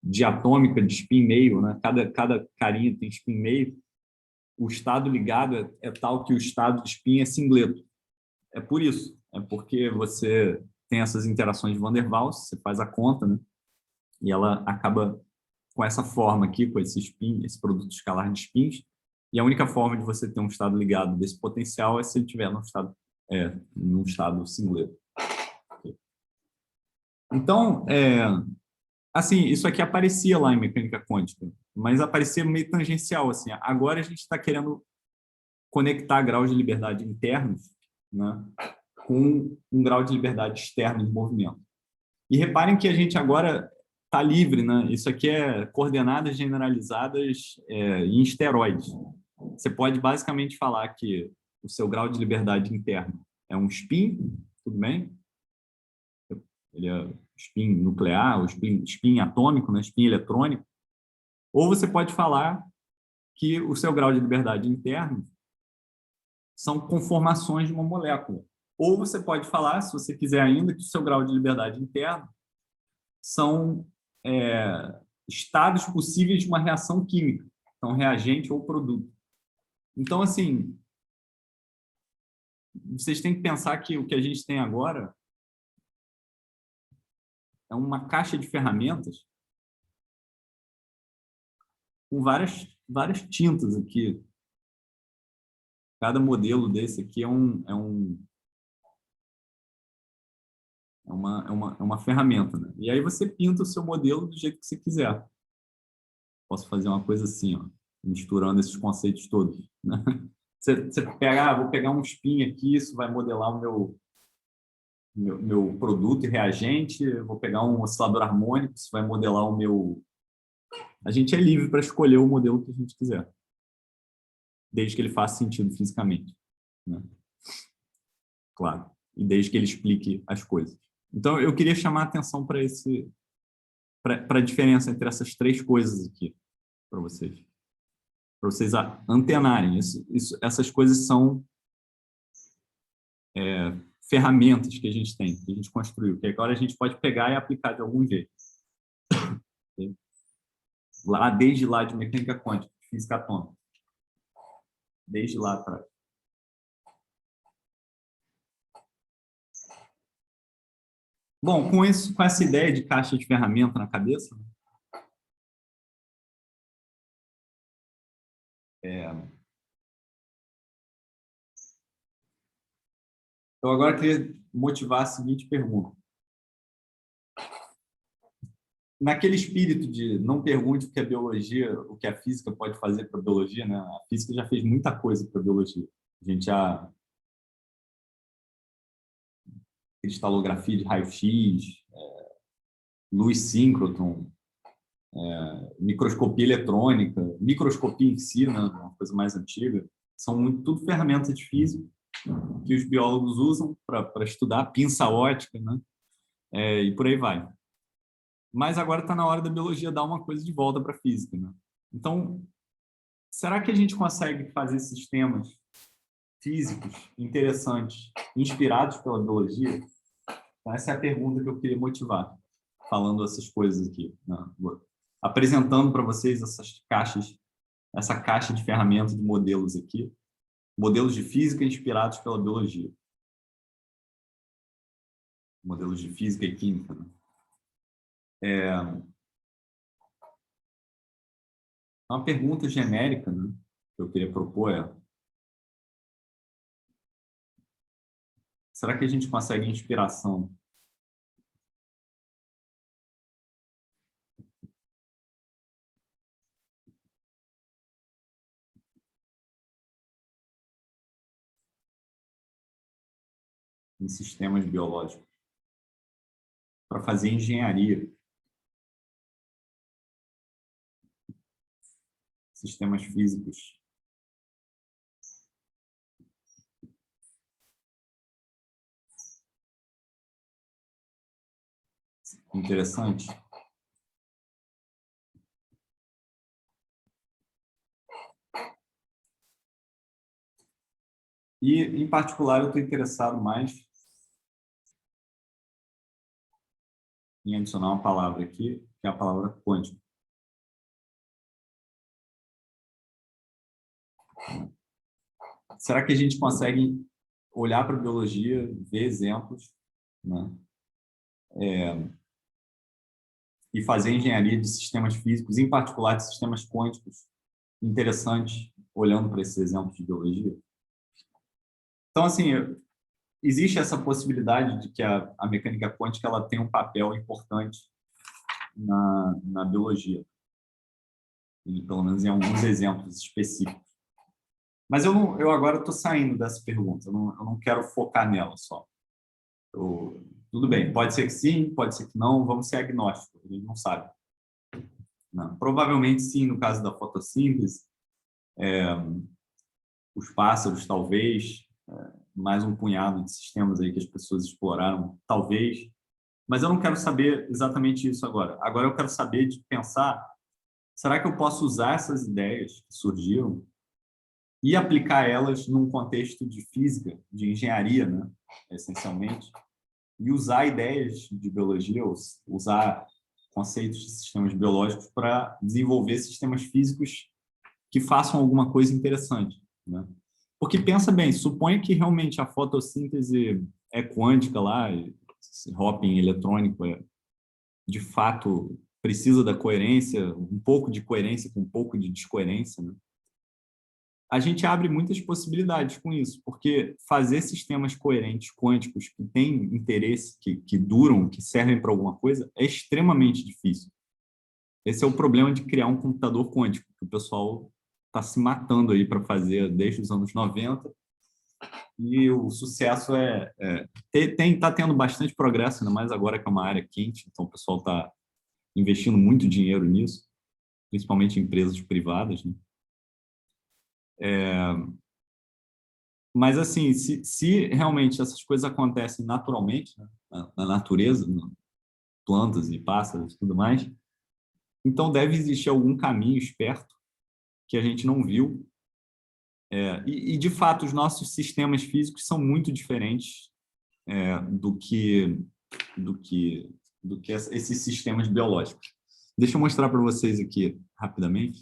diatômica de spin meio, né, cada carinha tem spin meio, o estado ligado é tal que o estado de spin é singleto. É por isso. É porque você tem essas interações de Van der Waals, você faz a conta, né? E ela acaba com essa forma aqui, com esse spin, esse produto escalar de spins. E a única forma de você ter um estado ligado desse potencial é se ele estiver num estado singleto. Então, assim, isso aqui aparecia lá em mecânica quântica, mas aparecia meio tangencial. Assim. Agora a gente está querendo conectar graus de liberdade internos, né, com um grau de liberdade externo de movimento. E reparem que a gente agora está livre, né? Isso aqui é coordenadas generalizadas em esteroides. Você pode basicamente falar que o seu grau de liberdade interno é um spin, tudo bem? Ele é spin nuclear, ou spin atômico, né? Spin eletrônico. Ou você pode falar que o seu grau de liberdade interno são conformações de uma molécula. Ou você pode falar, se você quiser ainda, que o seu grau de liberdade interno são estados possíveis de uma reação química, então reagente ou produto. Então, assim, vocês têm que pensar que o que a gente tem agora é uma caixa de ferramentas com várias tintas aqui. Cada modelo desse aqui é uma ferramenta, né? E aí você pinta o seu modelo do jeito que você quiser. Posso fazer uma coisa assim, ó, misturando esses conceitos todos, né? Você vou pegar um spin aqui, isso vai modelar o meu produto e reagente, vou pegar um oscilador harmônico, isso vai modelar o meu... A gente é livre para escolher o modelo que a gente quiser, desde que ele faça sentido fisicamente, né? Claro, e desde que ele explique as coisas. Então, eu queria chamar a atenção para a diferença entre essas três coisas aqui, para vocês antenarem. Essas coisas são ferramentas que a gente tem, que a gente construiu, que agora a gente pode pegar e aplicar de algum jeito. Desde lá de mecânica quântica, de física atômica. Desde lá atrás. Bom, com essa ideia de caixa de ferramenta na cabeça, eu agora queria motivar a seguinte pergunta. Naquele espírito de não pergunte o que a biologia, o que a física pode fazer para a biologia, né? A física já fez muita coisa para a biologia. A gente já cristalografia de raio-x, luz síncrotron, microscopia eletrônica, microscopia em si, né? Uma coisa mais antiga. São tudo ferramentas de física que os biólogos usam para estudar, pinça ótica, né? E por aí vai. Mas agora está na hora da biologia dar uma coisa de volta para a física, né? Então, será que a gente consegue fazer sistemas físicos interessantes, inspirados pela biologia? Então, essa é a pergunta que eu queria motivar, falando essas coisas aqui, né? Apresentando para vocês essa caixa de ferramentas de modelos aqui, modelos de física inspirados pela biologia. Modelos de física e química, né? Uma pergunta genérica, né, que eu queria propor será que a gente consegue inspiração em sistemas biológicos para fazer engenharia, sistemas físicos? Interessante. E, em particular, eu estou interessado mais em adicionar uma palavra aqui, que é a palavra quântico. Será que a gente consegue olhar para a biologia, ver exemplos, né? E fazer engenharia de sistemas físicos, em particular de sistemas quânticos, interessantes, olhando para esses exemplos de biologia? Então, assim, existe essa possibilidade de que a mecânica quântica ela tem um papel importante na biologia, e pelo menos em alguns exemplos específicos. Mas eu agora estou saindo dessa pergunta, eu não quero focar nela só. Tudo bem, pode ser que sim, pode ser que não, vamos ser agnósticos, a gente não sabe. Não, provavelmente sim, no caso da fotossíntese, os pássaros, talvez, mais um punhado de sistemas aí que as pessoas exploraram, talvez, mas eu não quero saber exatamente isso agora. Agora eu quero saber de pensar, será que eu posso usar essas ideias que surgiram e aplicar elas num contexto de física, de engenharia, né, essencialmente, e usar ideias de biologia, usar conceitos de sistemas biológicos para desenvolver sistemas físicos que façam alguma coisa interessante, né? Porque pensa bem, suponha que realmente a fotossíntese é quântica lá, esse hopping eletrônico de fato precisa da coerência, um pouco de coerência com um pouco de descoerência, né? A gente abre muitas possibilidades com isso, porque fazer sistemas coerentes quânticos que têm interesse, que duram, que servem para alguma coisa, é extremamente difícil. Esse é o problema de criar um computador quântico, que o pessoal está se matando aí para fazer desde os anos 90, e o sucesso está tendo bastante progresso, ainda mais agora que é uma área quente, então o pessoal está investindo muito dinheiro nisso, principalmente em empresas privadas, né? Mas, assim, se realmente essas coisas acontecem naturalmente, né, na natureza, plantas e pássaros e tudo mais, então deve existir algum caminho esperto que a gente não viu. De fato, os nossos sistemas físicos são muito diferentes do que, do que, do que esses sistemas biológicos. Deixa eu mostrar para vocês aqui rapidamente.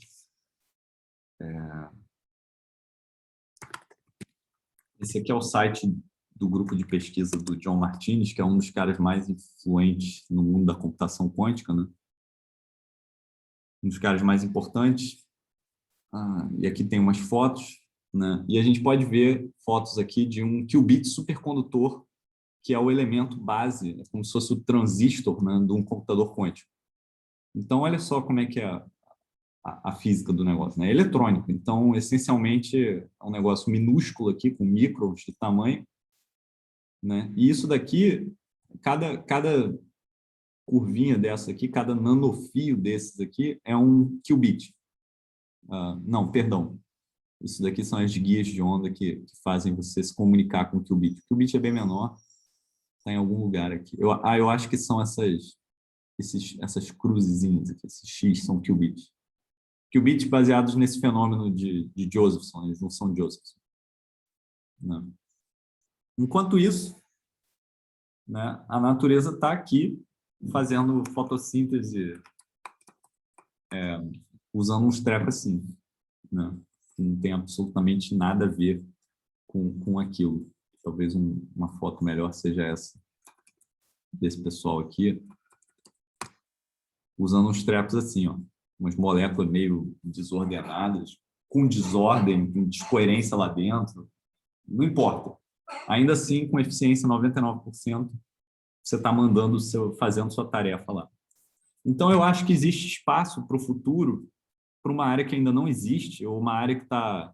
Esse aqui é o site do grupo de pesquisa do John Martinez, que é um dos caras mais influentes no mundo da computação quântica, né? Um dos caras mais importantes. E aqui tem umas fotos, né? E a gente pode ver fotos aqui de um qubit supercondutor, que é o elemento base, como se fosse o transistor, né, de um computador quântico. Então, olha só como é que é a física do negócio, né? É eletrônico. Então, essencialmente, é um negócio minúsculo aqui, com microns de tamanho, né? E isso daqui, cada curvinha dessa aqui, cada nanofio desses aqui é um qubit. Não, perdão. Isso daqui são as guias de onda que fazem você se comunicar com o qubit. O qubit é bem menor, está em algum lugar aqui. Eu acho que são essas cruzezinhas aqui, esses X são qubits. Qubits baseados nesse fenômeno de Josephson, eles não são Josephson. Não. Enquanto isso, né, a natureza está aqui fazendo fotossíntese usando uns trecos assim, né? Não tem absolutamente nada a ver com aquilo. Talvez uma foto melhor seja essa desse pessoal aqui, usando uns trecos assim, ó, umas moléculas meio desordenadas, com desordem, com descoerência lá dentro, não importa. Ainda assim, com eficiência 99%, você está fazendo sua tarefa lá. Então, eu acho que existe espaço para o futuro, para uma área que ainda não existe, ou uma área que está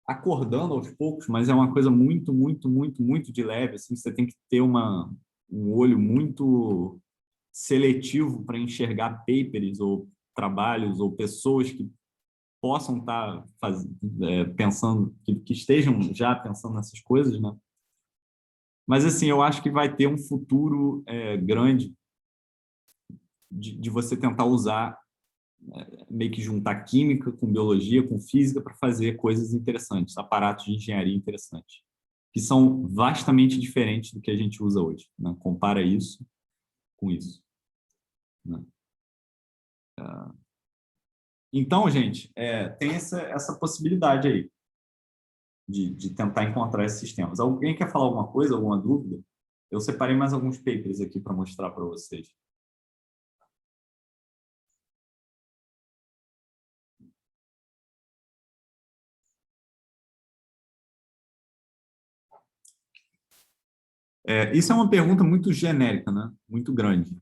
acordando aos poucos, mas é uma coisa muito, muito, muito, muito de leve. Assim, você tem que ter um olho muito seletivo para enxergar papers ou trabalhos ou pessoas que possam estar pensando, que estejam já pensando nessas coisas, né? Mas, assim, eu acho que vai ter um futuro grande de você tentar usar, meio que juntar química com biologia, com física, para fazer coisas interessantes, aparatos de engenharia interessantes, que são vastamente diferentes do que a gente usa hoje, né? Compara isso com isso, né? Então, gente, tem essa possibilidade aí de tentar encontrar esses sistemas. Alguém quer falar alguma coisa, alguma dúvida? Eu separei mais alguns papers aqui para mostrar para vocês. Isso é uma pergunta muito genérica, né? Muito grande.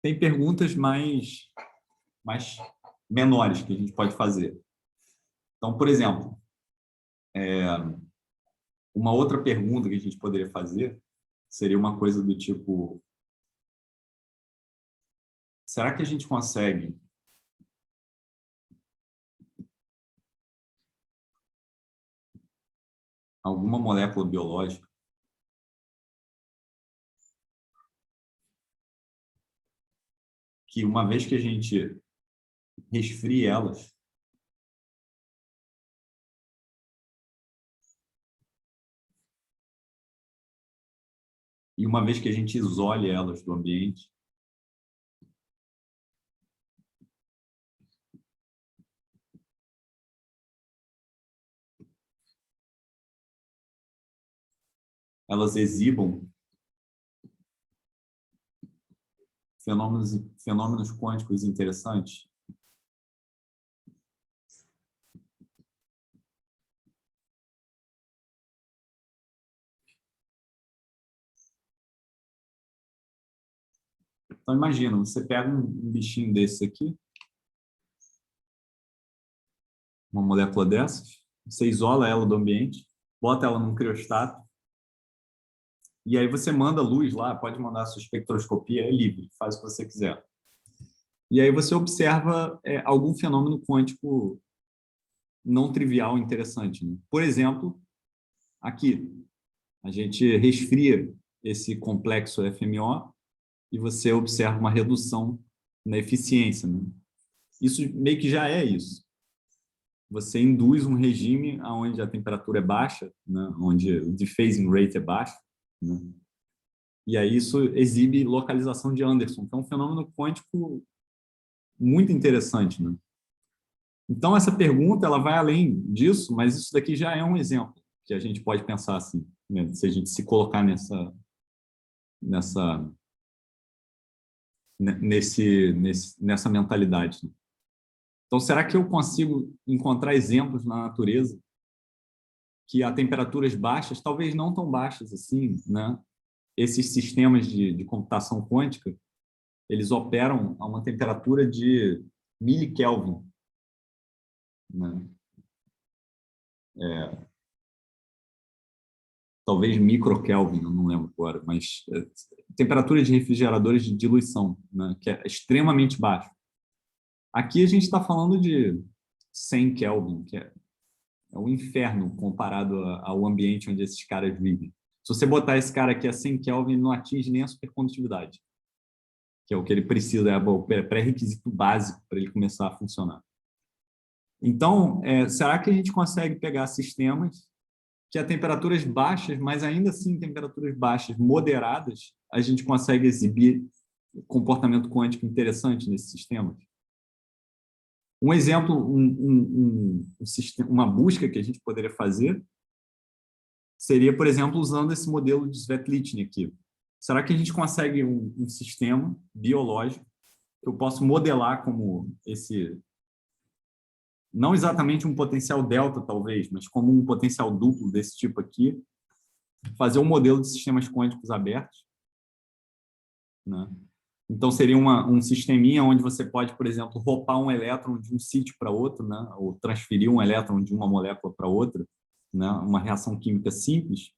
Tem perguntas mais menores que a gente pode fazer. Então, por exemplo, Uma outra pergunta que a gente poderia fazer seria uma coisa do tipo: será que a gente consegue alguma molécula biológica que, uma vez que a gente resfrie elas, e uma vez que a gente isole elas do ambiente, elas exibam fenômenos quânticos interessantes? Então, imagina, você pega um bichinho desse aqui, uma molécula dessas, você isola ela do ambiente, bota ela num criostato, e aí você manda luz lá, pode mandar a sua espectroscopia, é livre, faz o que você quiser. E aí você observa algum fenômeno quântico não trivial interessante, né? Por exemplo, aqui, a gente resfria esse complexo FMO e você observa uma redução na eficiência, né? Isso meio que já é isso. Você induz um regime onde a temperatura é baixa, né? Onde o dephasing rate é baixo, né? E aí isso exibe localização de Anderson, que é um fenômeno quântico muito interessante, né? Então, essa pergunta ela vai além disso, mas isso daqui já é um exemplo que a gente pode pensar assim, né? Se a gente se colocar nessa, nessa mentalidade, né? Então, será que eu consigo encontrar exemplos na natureza que a temperaturas baixas, talvez não tão baixas assim, né? Esses sistemas de computação quântica, eles operam a uma temperatura de milikelvin, né? Talvez microkelvin, eu não lembro agora, mas temperatura de refrigeradores de diluição, né? Que é extremamente baixo. Aqui a gente está falando de 100 Kelvin, que é um inferno comparado ao ambiente onde esses caras vivem. Se você botar esse cara aqui a 100 Kelvin, ele não atinge nem a supercondutividade, que é o que ele precisa, é o pré-requisito básico para ele começar a funcionar. Então, será que a gente consegue pegar sistemas que a temperaturas baixas, mas ainda assim temperaturas baixas moderadas, a gente consegue exibir comportamento quântico interessante nesses sistemas? Um exemplo, uma busca que a gente poderia fazer seria, por exemplo, usando esse modelo de Svetlitny aqui. Será que a gente consegue um sistema biológico que eu posso modelar como esse, não exatamente um potencial delta, talvez, mas como um potencial duplo desse tipo aqui, fazer um modelo de sistemas quânticos abertos, né? Então, seria um sisteminha onde você pode, por exemplo, roubar um elétron de um sítio para outro, né? Ou transferir um elétron de uma molécula para outra, né? Uma reação química simples,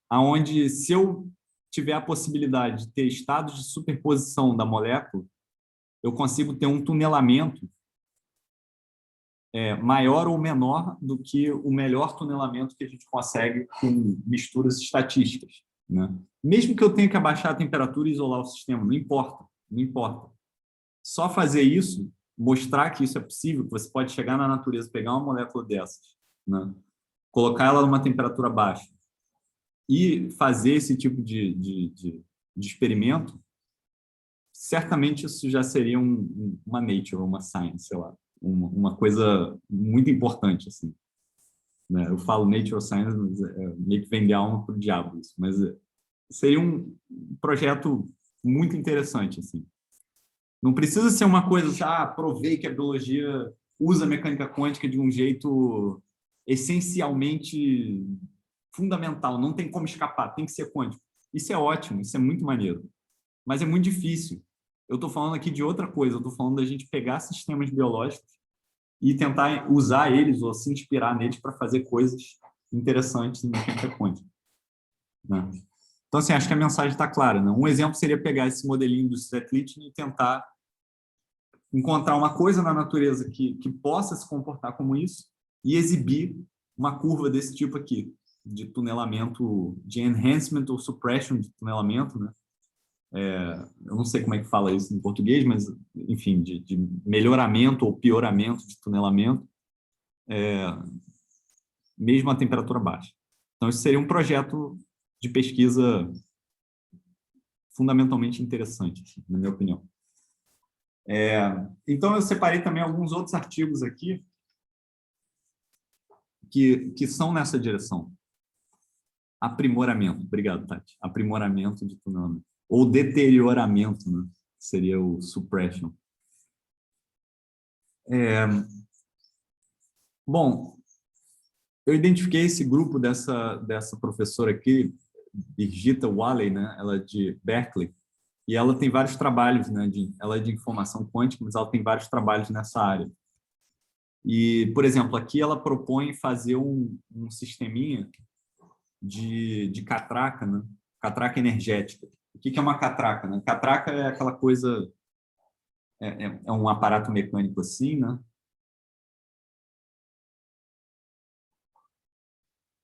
aonde, se eu tiver a possibilidade de ter estados de superposição da molécula, eu consigo ter um tunelamento maior ou menor do que o melhor tunelamento que a gente consegue com misturas estatísticas, né? Mesmo que eu tenha que abaixar a temperatura e isolar o sistema, não importa, não importa. Só fazer isso, mostrar que isso é possível, que você pode chegar na natureza, pegar uma molécula dessas, né? Colocar ela numa temperatura baixa e fazer esse tipo de experimento, certamente isso já seria uma nature, uma science, sei lá, uma coisa muito importante, assim, né? Eu falo nature science, mas meio que vender alma para o diabo isso, mas seria um projeto muito interessante, assim. Não precisa ser uma coisa assim, provei que a biologia usa a mecânica quântica de um jeito essencialmente fundamental, não tem como escapar, tem que ser quântico. Isso é ótimo, isso é muito maneiro, mas é muito difícil. Eu estou falando aqui de outra coisa, eu estou falando da gente pegar sistemas biológicos e tentar usar eles ou se inspirar neles para fazer coisas interessantes em mecânica quântica, né? Então, assim, acho que a mensagem está clara, né? Um exemplo seria pegar esse modelinho do Svetlichny e tentar encontrar uma coisa na natureza que possa se comportar como isso e exibir uma curva desse tipo aqui, de tunelamento, de enhancement ou suppression de tunelamento, né? Eu não sei como é que fala isso em português, mas, enfim, de melhoramento ou pioramento de tunelamento, mesmo a temperatura baixa. Então, isso seria um projeto de pesquisa fundamentalmente interessante, na minha opinião. Então, eu separei também alguns outros artigos aqui que são nessa direção. Aprimoramento. Obrigado, Tati. Aprimoramento de tunelamento. Ou deterioramento, né? Seria o suppression. Bom, eu identifiquei esse grupo dessa professora aqui, Birgitta Walley, né? Ela é de Berkeley, e ela tem vários trabalhos, né? Ela é de informação quântica, mas ela tem vários trabalhos nessa área. E, por exemplo, aqui ela propõe fazer um sisteminha de catraca, né? Catraca energética. O que é uma catraca, né? Catraca é aquela coisa, é um aparato mecânico assim, né?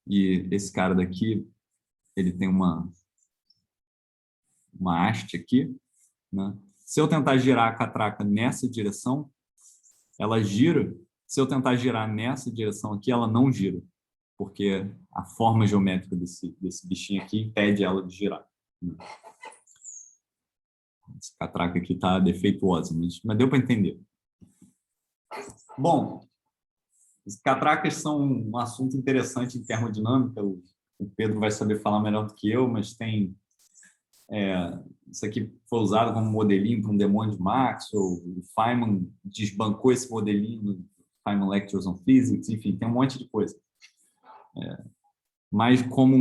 E esse cara daqui, ele tem uma haste aqui, né? Se eu tentar girar a catraca nessa direção, ela gira. Se eu tentar girar nessa direção aqui, ela não gira, porque a forma geométrica desse bichinho aqui impede ela de girar, né? Essa catraca aqui está defeituosa, mas deu para entender. Bom, as catracas são um assunto interessante em termodinâmica. O Pedro vai saber falar melhor do que eu, mas tem... isso aqui foi usado como modelinho para um demônio de Maxwell. O Feynman desbancou esse modelinho no Feynman Lectures on Physics. Enfim, tem um monte de coisa. Mas como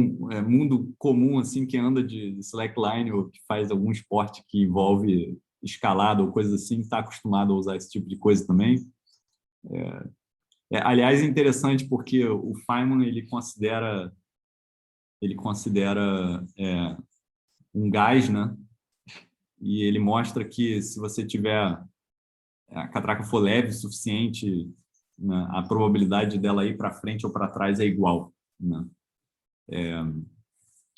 mundo comum, assim, que anda de slackline ou que faz algum esporte que envolve escalada ou coisa assim, está acostumado a usar esse tipo de coisa também. Aliás, é interessante porque o Feynman ele considera um gás, né? E ele mostra que se você tiver a catraca for leve o suficiente, né, a probabilidade dela ir para frente ou para trás é igual, né?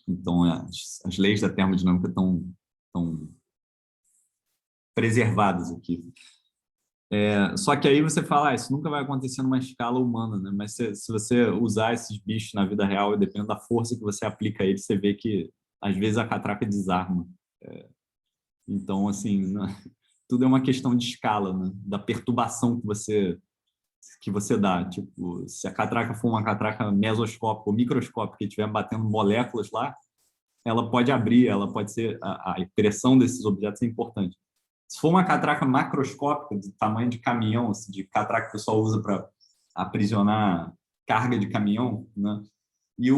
Então, as leis da termodinâmica estão preservadas aqui. Só que aí você fala, isso nunca vai acontecer numa escala humana, né? Mas se você usar esses bichos na vida real, dependendo da força que você aplica a eles, você vê que, às vezes, a catraca desarma. Então, assim, né? Tudo é uma questão de escala, né? Da perturbação que você dá. Tipo, se a catraca for uma catraca mesoscópica ou microscópica e estiver batendo moléculas lá, ela pode abrir, ela pode ser... A pressão desses objetos é importante. Se for uma catraca macroscópica, de tamanho de caminhão, assim, de catraca que o pessoal usa para aprisionar carga de caminhão, né? E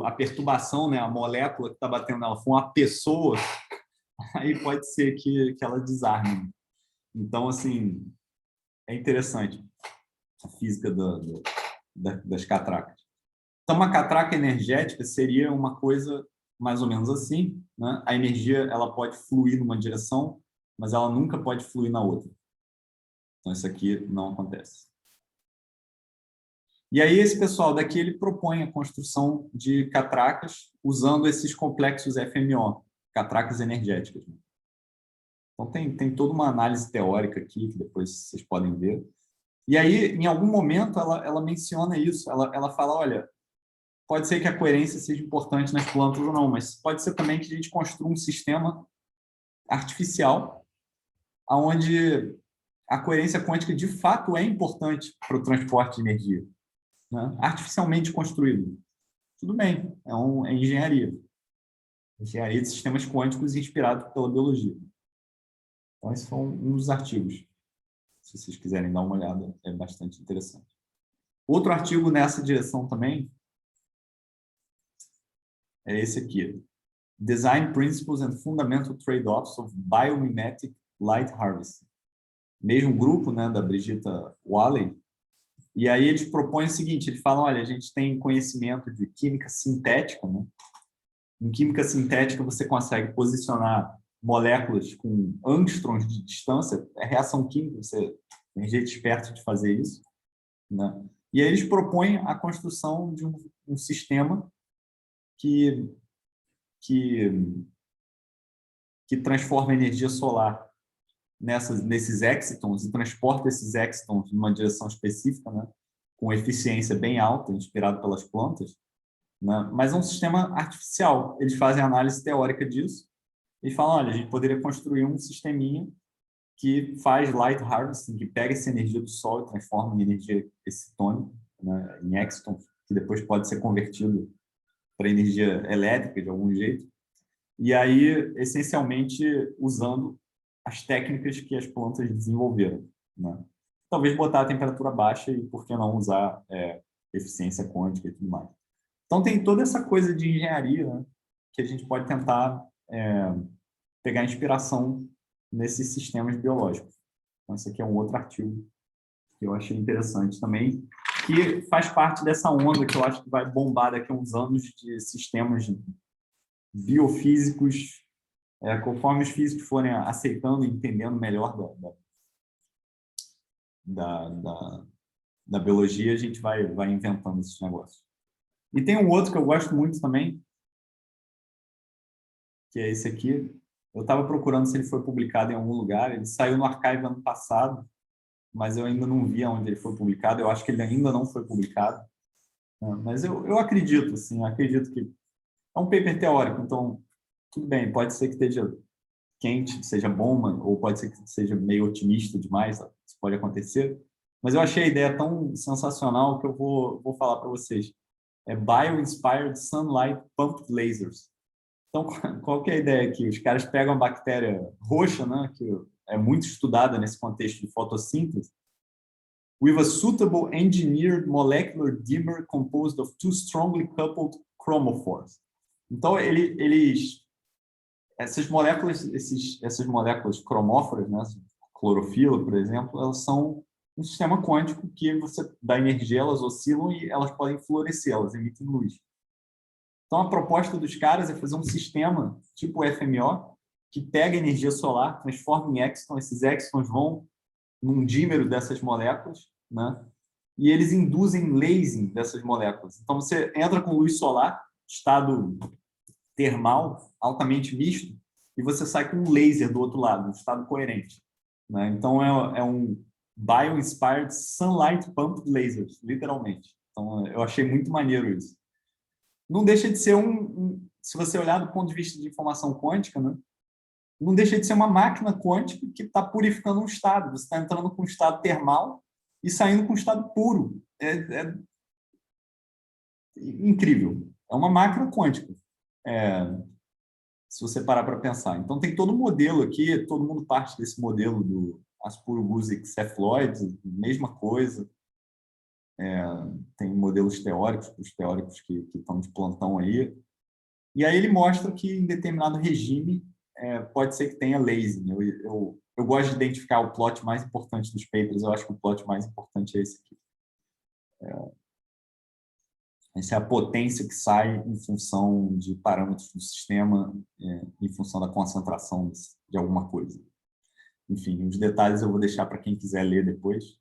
a perturbação, né? A molécula que está batendo nela for uma pessoa, aí pode ser que ela desarme. Então, assim, é interessante a física das catracas. Então, uma catraca energética seria uma coisa mais ou menos assim, né? A energia ela pode fluir numa direção, mas ela nunca pode fluir na outra. Então, isso aqui não acontece. E aí, esse pessoal daqui, ele propõe a construção de catracas usando esses complexos FMO, catracas energéticas. Então, tem toda uma análise teórica aqui, que depois vocês podem ver. E aí, em algum momento, ela menciona isso. Ela fala, olha, pode ser que a coerência seja importante nas plantas ou não, mas pode ser também que a gente construa um sistema artificial onde a coerência quântica de fato é importante para o transporte de energia, né? Artificialmente construído. Tudo bem, é engenharia. Engenharia de sistemas quânticos inspirado pela biologia. Então, esses são um dos artigos. Se vocês quiserem dar uma olhada, é bastante interessante. Outro artigo nessa direção também é esse aqui. Design Principles and Fundamental Trade-offs of Biomimetic Light Harvesting. Mesmo grupo, né, da Birgitta Walley, E aí eles propõem o seguinte, eles falam, olha, a gente tem conhecimento de química sintética, né? Em química sintética, você consegue posicionar moléculas com angstroms de distância, é reação química, você tem jeito esperto de fazer isso, né? E aí eles propõem a construção de um sistema que, que, que transforma a energia solar nesses excitons e transporta esses excitons numa direção específica, né? Com eficiência bem alta, inspirado pelas plantas, né? Mas é um sistema artificial. Eles fazem análise teórica disso e falam, olha, a gente poderia construir um sisteminha que faz light harvesting, que pega essa energia do sol e transforma em energia excitônica, né, em exciton, que depois pode ser convertido para energia elétrica de algum jeito. E aí, essencialmente, usando as técnicas que as plantas desenvolveram, né? Talvez botar a temperatura baixa e, por que não, usar eficiência quântica e tudo mais. Então, tem toda essa coisa de engenharia, né, que a gente pode tentar pegar inspiração nesses sistemas biológicos. Então, esse aqui é um outro artigo que eu achei interessante também, que faz parte dessa onda que eu acho que vai bombar daqui a uns anos de sistemas biofísicos, conforme os físicos forem aceitando e entendendo melhor da biologia, a gente vai inventando esses negócios. E tem um outro que eu gosto muito também, que é esse aqui. Eu estava procurando se ele foi publicado em algum lugar. Ele saiu no Archive ano passado, mas eu ainda não vi onde ele foi publicado. Eu acho que ele ainda não foi publicado. Mas eu acredito, assim, acredito que é um paper teórico, então tudo bem, pode ser que esteja quente, seja bom, ou pode ser que seja meio otimista demais, isso pode acontecer. Mas eu achei a ideia tão sensacional que eu vou falar para vocês. É Bio-Inspired Sunlight Pumped Lasers. Então, qual que é a ideia aqui? Os caras pegam a bactéria roxa, né, que é muito estudada nesse contexto de fotossíntese, with a suitable engineered molecular dimmer composed of two strongly coupled chromophores. Então, essas moléculas cromóforas, né, clorofila, por exemplo, elas são um sistema quântico que você dá energia, elas oscilam e elas podem florescer, elas emitem luz. Então, a proposta dos caras é fazer um sistema tipo FMO, que pega energia solar, transforma em exciton, esses excitons vão num dímero dessas moléculas, né? E eles induzem lasing dessas moléculas. Então, você entra com luz solar, estado termal, altamente misto, e você sai com um laser do outro lado, um estado coerente, né? Então, é um Bio-Inspired Sunlight Pumped Lasers, literalmente. Então, eu achei muito maneiro isso. Não deixa de ser se você olhar do ponto de vista de informação quântica, né? Não deixa de ser uma máquina quântica que está purificando um estado. Você está entrando com um estado termal e saindo com um estado puro. É incrível. É uma máquina quântica, se você parar para pensar. Então, tem todo um modelo aqui, todo mundo parte desse modelo do Aspurugusic cephalóides, mesma coisa. Tem modelos teóricos, os teóricos que estão de plantão aí. E aí ele mostra que em determinado regime pode ser que tenha lasing. Eu gosto de identificar o plot mais importante dos papers. Eu acho que o plot mais importante é esse aqui. Essa é a potência que sai em função de parâmetros do sistema, em função da concentração de alguma coisa. Enfim, os detalhes eu vou deixar para quem quiser ler depois.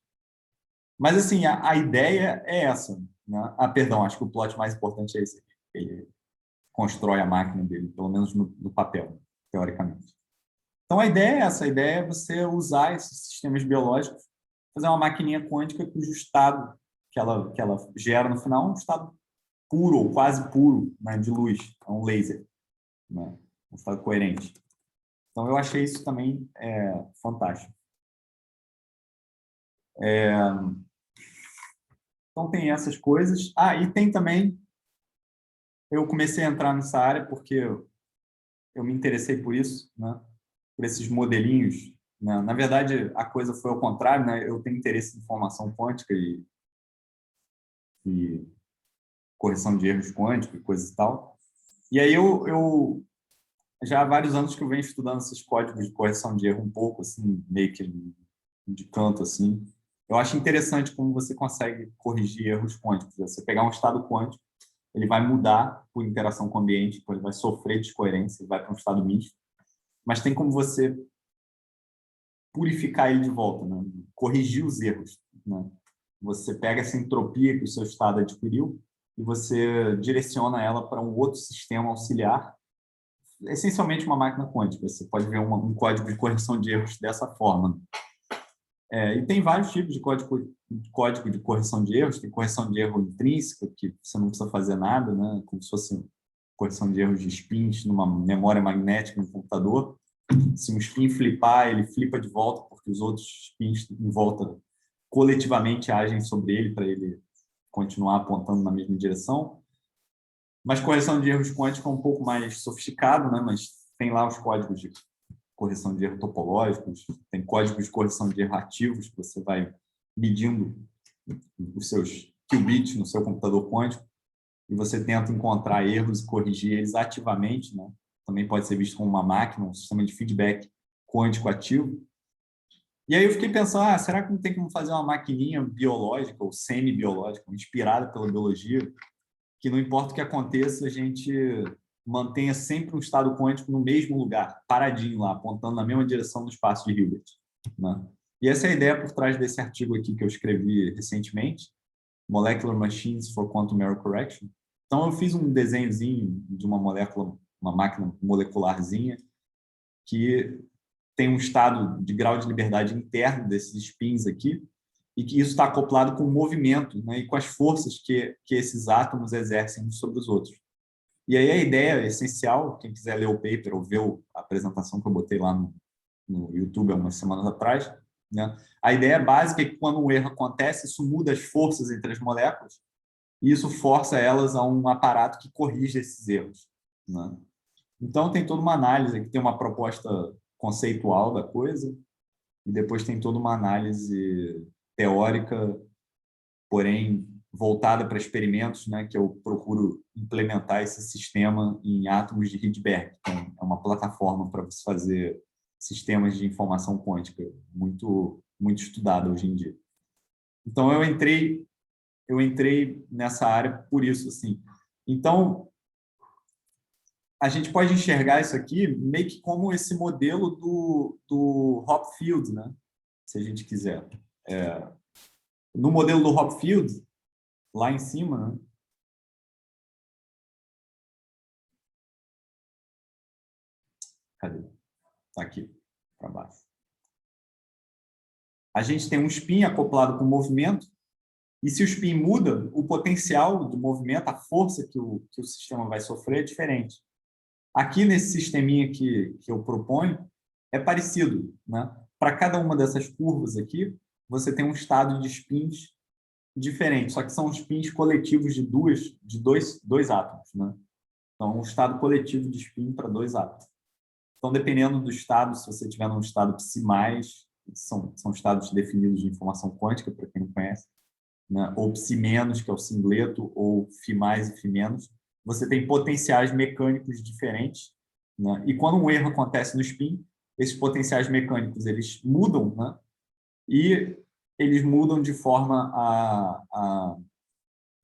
Mas, assim, a ideia é essa, né? Perdão, acho que o plot mais importante é esse aqui. Ele constrói a máquina dele, pelo menos no papel, teoricamente. Então, a ideia é essa. A ideia é você usar esses sistemas biológicos, fazer uma maquininha quântica cujo estado que ela gera no final é um estado puro, ou quase puro, né, de luz. É um laser, né? Um estado coerente. Então, eu achei isso também fantástico. Então, tem essas coisas. E tem também... Eu comecei a entrar nessa área porque eu me interessei por isso, né? Por esses modelinhos, né? Na verdade, a coisa foi ao contrário, né? Eu tenho interesse em informação quântica e correção de erros quânticos e coisas e tal. E aí eu já há vários anos que eu venho estudando esses códigos de correção de erro um pouco, assim, meio que de canto, assim. Eu acho interessante como você consegue corrigir erros quânticos. Você pegar um estado quântico, ele vai mudar por interação com o ambiente, então ele vai sofrer descoerência, ele vai para um estado misto, mas tem como você purificar ele de volta, né? Corrigir os erros, né? Você pega essa entropia que o seu estado adquiriu e você direciona ela para um outro sistema auxiliar, essencialmente uma máquina quântica. Você pode ver um código de correção de erros dessa forma. E tem vários tipos de código de correção de erros. Tem correção de erro intrínseca, que você não precisa fazer nada, né? Como se fosse correção de erros de spins numa memória magnética no computador. Se um spin flipar, ele flipa de volta, porque os outros spins em volta coletivamente agem sobre ele para ele continuar apontando na mesma direção. Mas correção de erros quântica é um pouco mais sofisticado, né? Mas tem lá os códigos de correção de erro topológicos, tem códigos de correção de erro ativos, que você vai medindo os seus qubits no seu computador quântico e você tenta encontrar erros e corrigir eles ativamente, né? Também pode ser visto como uma máquina, um sistema de feedback quântico ativo. E aí eu fiquei pensando, será que não tem como fazer uma maquininha biológica ou semi-biológica, inspirada pela biologia, que não importa o que aconteça, a gente mantenha sempre um estado quântico no mesmo lugar, paradinho lá, apontando na mesma direção no espaço de Hilbert, né? E essa é a ideia por trás desse artigo aqui que eu escrevi recentemente, Molecular Machines for Quantum Error Correction. Então, eu fiz um desenhozinho de uma molécula, uma máquina molecularzinha, que tem um estado de grau de liberdade interno desses spins aqui, e que isso está acoplado com o movimento, né, e com as forças que esses átomos exercem uns sobre os outros. E aí a ideia essencial, quem quiser ler o paper ou ver a apresentação que eu botei lá no YouTube há umas semanas atrás, né, a ideia básica é que quando um erro acontece, isso muda as forças entre as moléculas e isso força elas a um aparato que corrige esses erros, né? Então tem toda uma análise, aqui tem uma proposta conceitual da coisa e depois tem toda uma análise teórica, porém voltada para experimentos, né, que eu procuro implementar esse sistema em átomos de Rydberg. Então, é uma plataforma para você fazer sistemas de informação quântica, muito estudada hoje em dia. Então, eu entrei nessa área por isso, assim. Então, a gente pode enxergar isso aqui meio que como esse modelo do Hopfield, né? Se a gente quiser. No modelo do Hopfield, lá em cima, né? Cadê? Está aqui, para baixo. A gente tem um spin acoplado com o movimento, e se o spin muda, o potencial do movimento, a força que o sistema vai sofrer é diferente. Aqui nesse sisteminha que eu proponho, é parecido, né? Para cada uma dessas curvas aqui, você tem um estado de spins diferente, só que são spins coletivos de dois átomos, né? Então, um estado coletivo de spin para dois átomos. Então, dependendo do estado, se você tiver num estado psi+, são estados definidos de informação quântica, para quem não conhece, né? Ou psi-, que é o singleto, ou φ+, e φ-, você tem potenciais mecânicos diferentes, né? E quando um erro acontece no spin, esses potenciais mecânicos eles mudam, né? E eles mudam de forma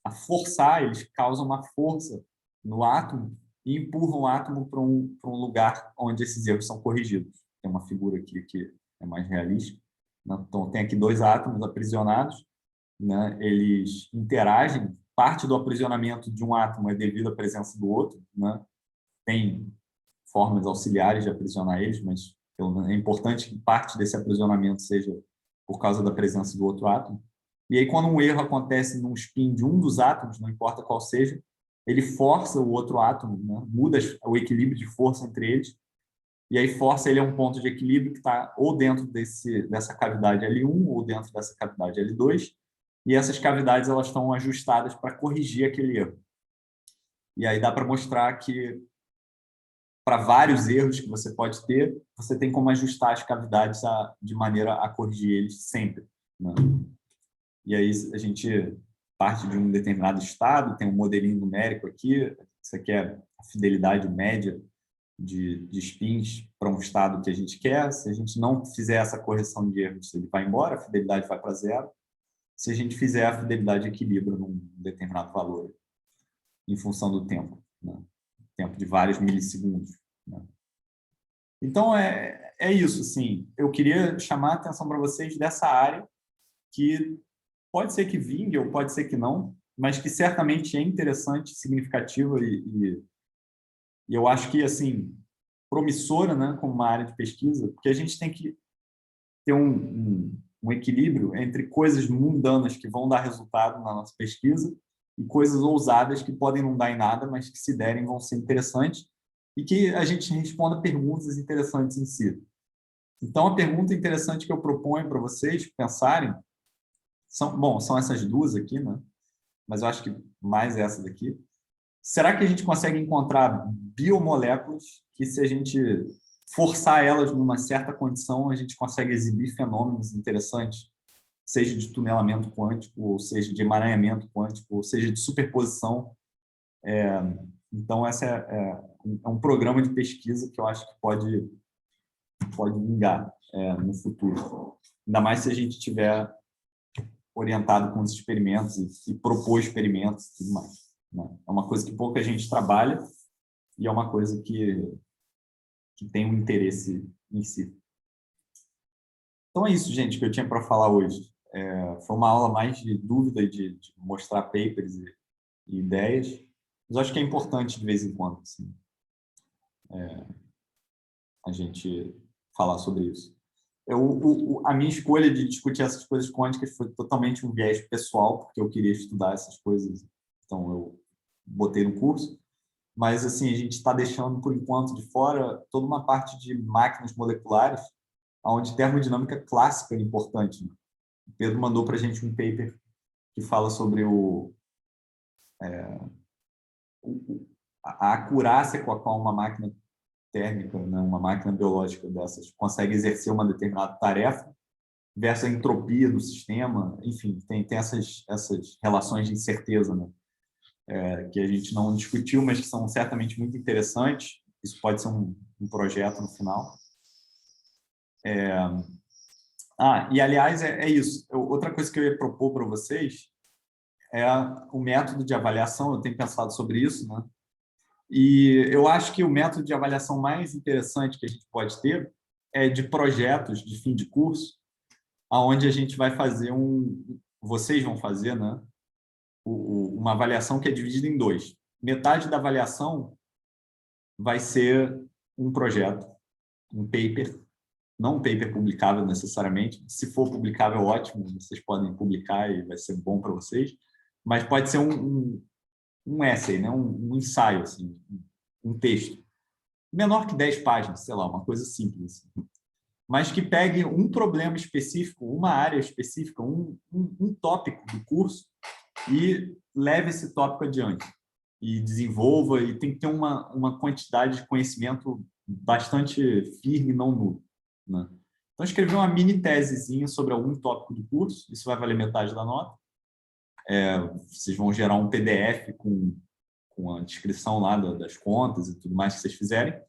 a forçar, eles causam uma força no átomo e empurram o átomo para um lugar onde esses erros são corrigidos. Tem uma figura aqui que é mais realista, né? Então, tem aqui dois átomos aprisionados, né? Eles interagem, parte do aprisionamento de um átomo é devido à presença do outro, né? Tem formas auxiliares de aprisionar eles, mas é importante que parte desse aprisionamento seja por causa da presença do outro átomo. E aí, quando um erro acontece num spin de um dos átomos, não importa qual seja, ele força o outro átomo, né? Muda o equilíbrio de força entre eles, e aí força ele a um ponto de equilíbrio que está ou dentro dessa cavidade L1 ou dentro dessa cavidade L2, e essas cavidades elas estão ajustadas para corrigir aquele erro. E aí dá para mostrar que para vários erros que você pode ter, você tem como ajustar as cavidades de maneira a corrigir eles sempre, né? E aí a gente parte de um determinado estado, tem um modelinho numérico aqui, isso aqui é a fidelidade média de spins para um estado que a gente quer. Se a gente não fizer essa correção de erros, ele vai embora, a fidelidade vai para zero. Se a gente fizer, a fidelidade equilibra num determinado valor, em função do tempo, né? Tempo de vários milissegundos, né? Então, é isso. Assim, eu queria chamar a atenção para vocês dessa área que pode ser que vingue ou pode ser que não, mas que certamente é interessante, significativa e eu acho que, assim, promissora, né, como uma área de pesquisa, porque a gente tem que ter um equilíbrio entre coisas mundanas que vão dar resultado na nossa pesquisa e coisas ousadas que podem não dar em nada, mas que, se derem, vão ser interessantes e que a gente responda perguntas interessantes em si. Então, a pergunta interessante que eu proponho para vocês pensarem são essas duas aqui, né? Mas eu acho que mais essa daqui. Será que a gente consegue encontrar biomoléculas que, se a gente forçar elas numa certa condição, a gente consegue exibir fenômenos interessantes, seja de tunelamento quântico, ou seja de emaranhamento quântico, ou seja de superposição? Então, esse é um programa de pesquisa que eu acho que pode vingar no futuro. Ainda mais se a gente tiver orientado com os experimentos e propor experimentos e tudo mais, né? É uma coisa que pouca gente trabalha e é uma coisa que tem um interesse em si. Então é isso, gente, que eu tinha para falar hoje. Foi uma aula mais de dúvida e de mostrar papers e ideias, mas acho que é importante de vez em quando, assim, a gente falar sobre isso. A minha escolha de discutir essas coisas quânticas foi totalmente um viés pessoal, porque eu queria estudar essas coisas, então eu botei no curso. Mas, assim, a gente está deixando, por enquanto, de fora toda uma parte de máquinas moleculares, onde termodinâmica clássica é importante, né? O Pedro mandou para a gente um paper que fala sobre a acurácia com a qual uma máquina térmica, né, uma máquina biológica dessas, consegue exercer uma determinada tarefa versus a entropia do sistema. Enfim, tem essas relações de incerteza, né, que a gente não discutiu, mas que são certamente muito interessantes. Isso pode ser um projeto no final. E, aliás, é isso. Outra coisa que eu ia propor para vocês é o método de avaliação. Eu tenho pensado sobre isso, né? E eu acho que o método de avaliação mais interessante que a gente pode ter é de projetos de fim de curso, onde a gente vai fazer vocês vão fazer, né, uma avaliação que é dividida em dois. Metade da avaliação vai ser um projeto, um paper, não um paper publicável necessariamente. Se for publicável, ótimo, vocês podem publicar e vai ser bom para vocês, mas pode ser um essay, né? um ensaio, assim, um texto. Menor que 10 páginas, sei lá, uma coisa simples. Assim. Mas que pegue um problema específico, uma área específica, um tópico do curso e leve esse tópico adiante. E desenvolva, e tem que ter uma quantidade de conhecimento bastante firme, não nulo, né? Então, escrever uma mini tesezinha sobre algum tópico do curso, isso vai valer metade da nota. Vocês vão gerar um PDF com a descrição lá das contas e tudo mais que vocês fizerem.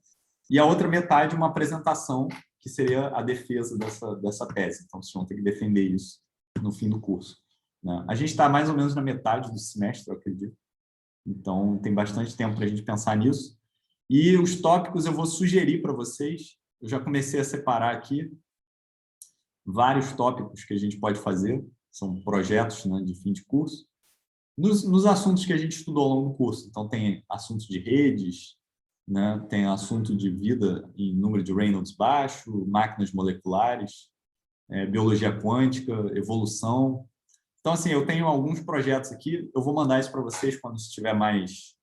E a outra metade, uma apresentação, que seria a defesa dessa tese. Então, vocês vão ter que defender isso no fim do curso, né? A gente está mais ou menos na metade do semestre, eu acredito. Então, tem bastante tempo para a gente pensar nisso. E os tópicos eu vou sugerir para vocês. Eu já comecei a separar aqui vários tópicos que a gente pode fazer. São projetos, né, de fim de curso. Nos assuntos que a gente estudou ao longo do curso. Então, tem assuntos de redes, né, tem assunto de vida em número de Reynolds baixo, máquinas moleculares, biologia quântica, evolução. Então, assim, eu tenho alguns projetos aqui, eu vou mandar isso para vocês quando estiver mais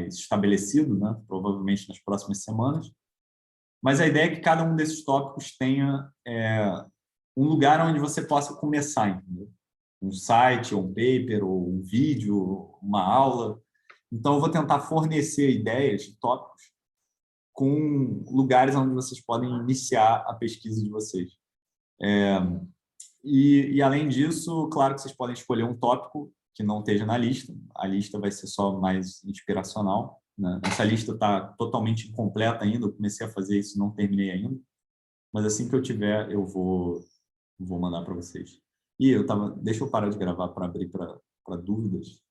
estabelecido, né? Provavelmente nas próximas semanas. Mas a ideia é que cada um desses tópicos tenha um lugar onde você possa começar, entendeu? Um site, ou um paper, ou um vídeo, uma aula. Então, eu vou tentar fornecer ideias de tópicos com lugares onde vocês podem iniciar a pesquisa de vocês. E, além disso, claro que vocês podem escolher um tópico que não esteja na lista. A lista vai ser só mais inspiracional. né? Essa lista está totalmente incompleta ainda, eu comecei a fazer isso, não terminei ainda, mas assim que eu tiver, eu vou mandar para vocês. E deixa eu parar de gravar para abrir para dúvidas.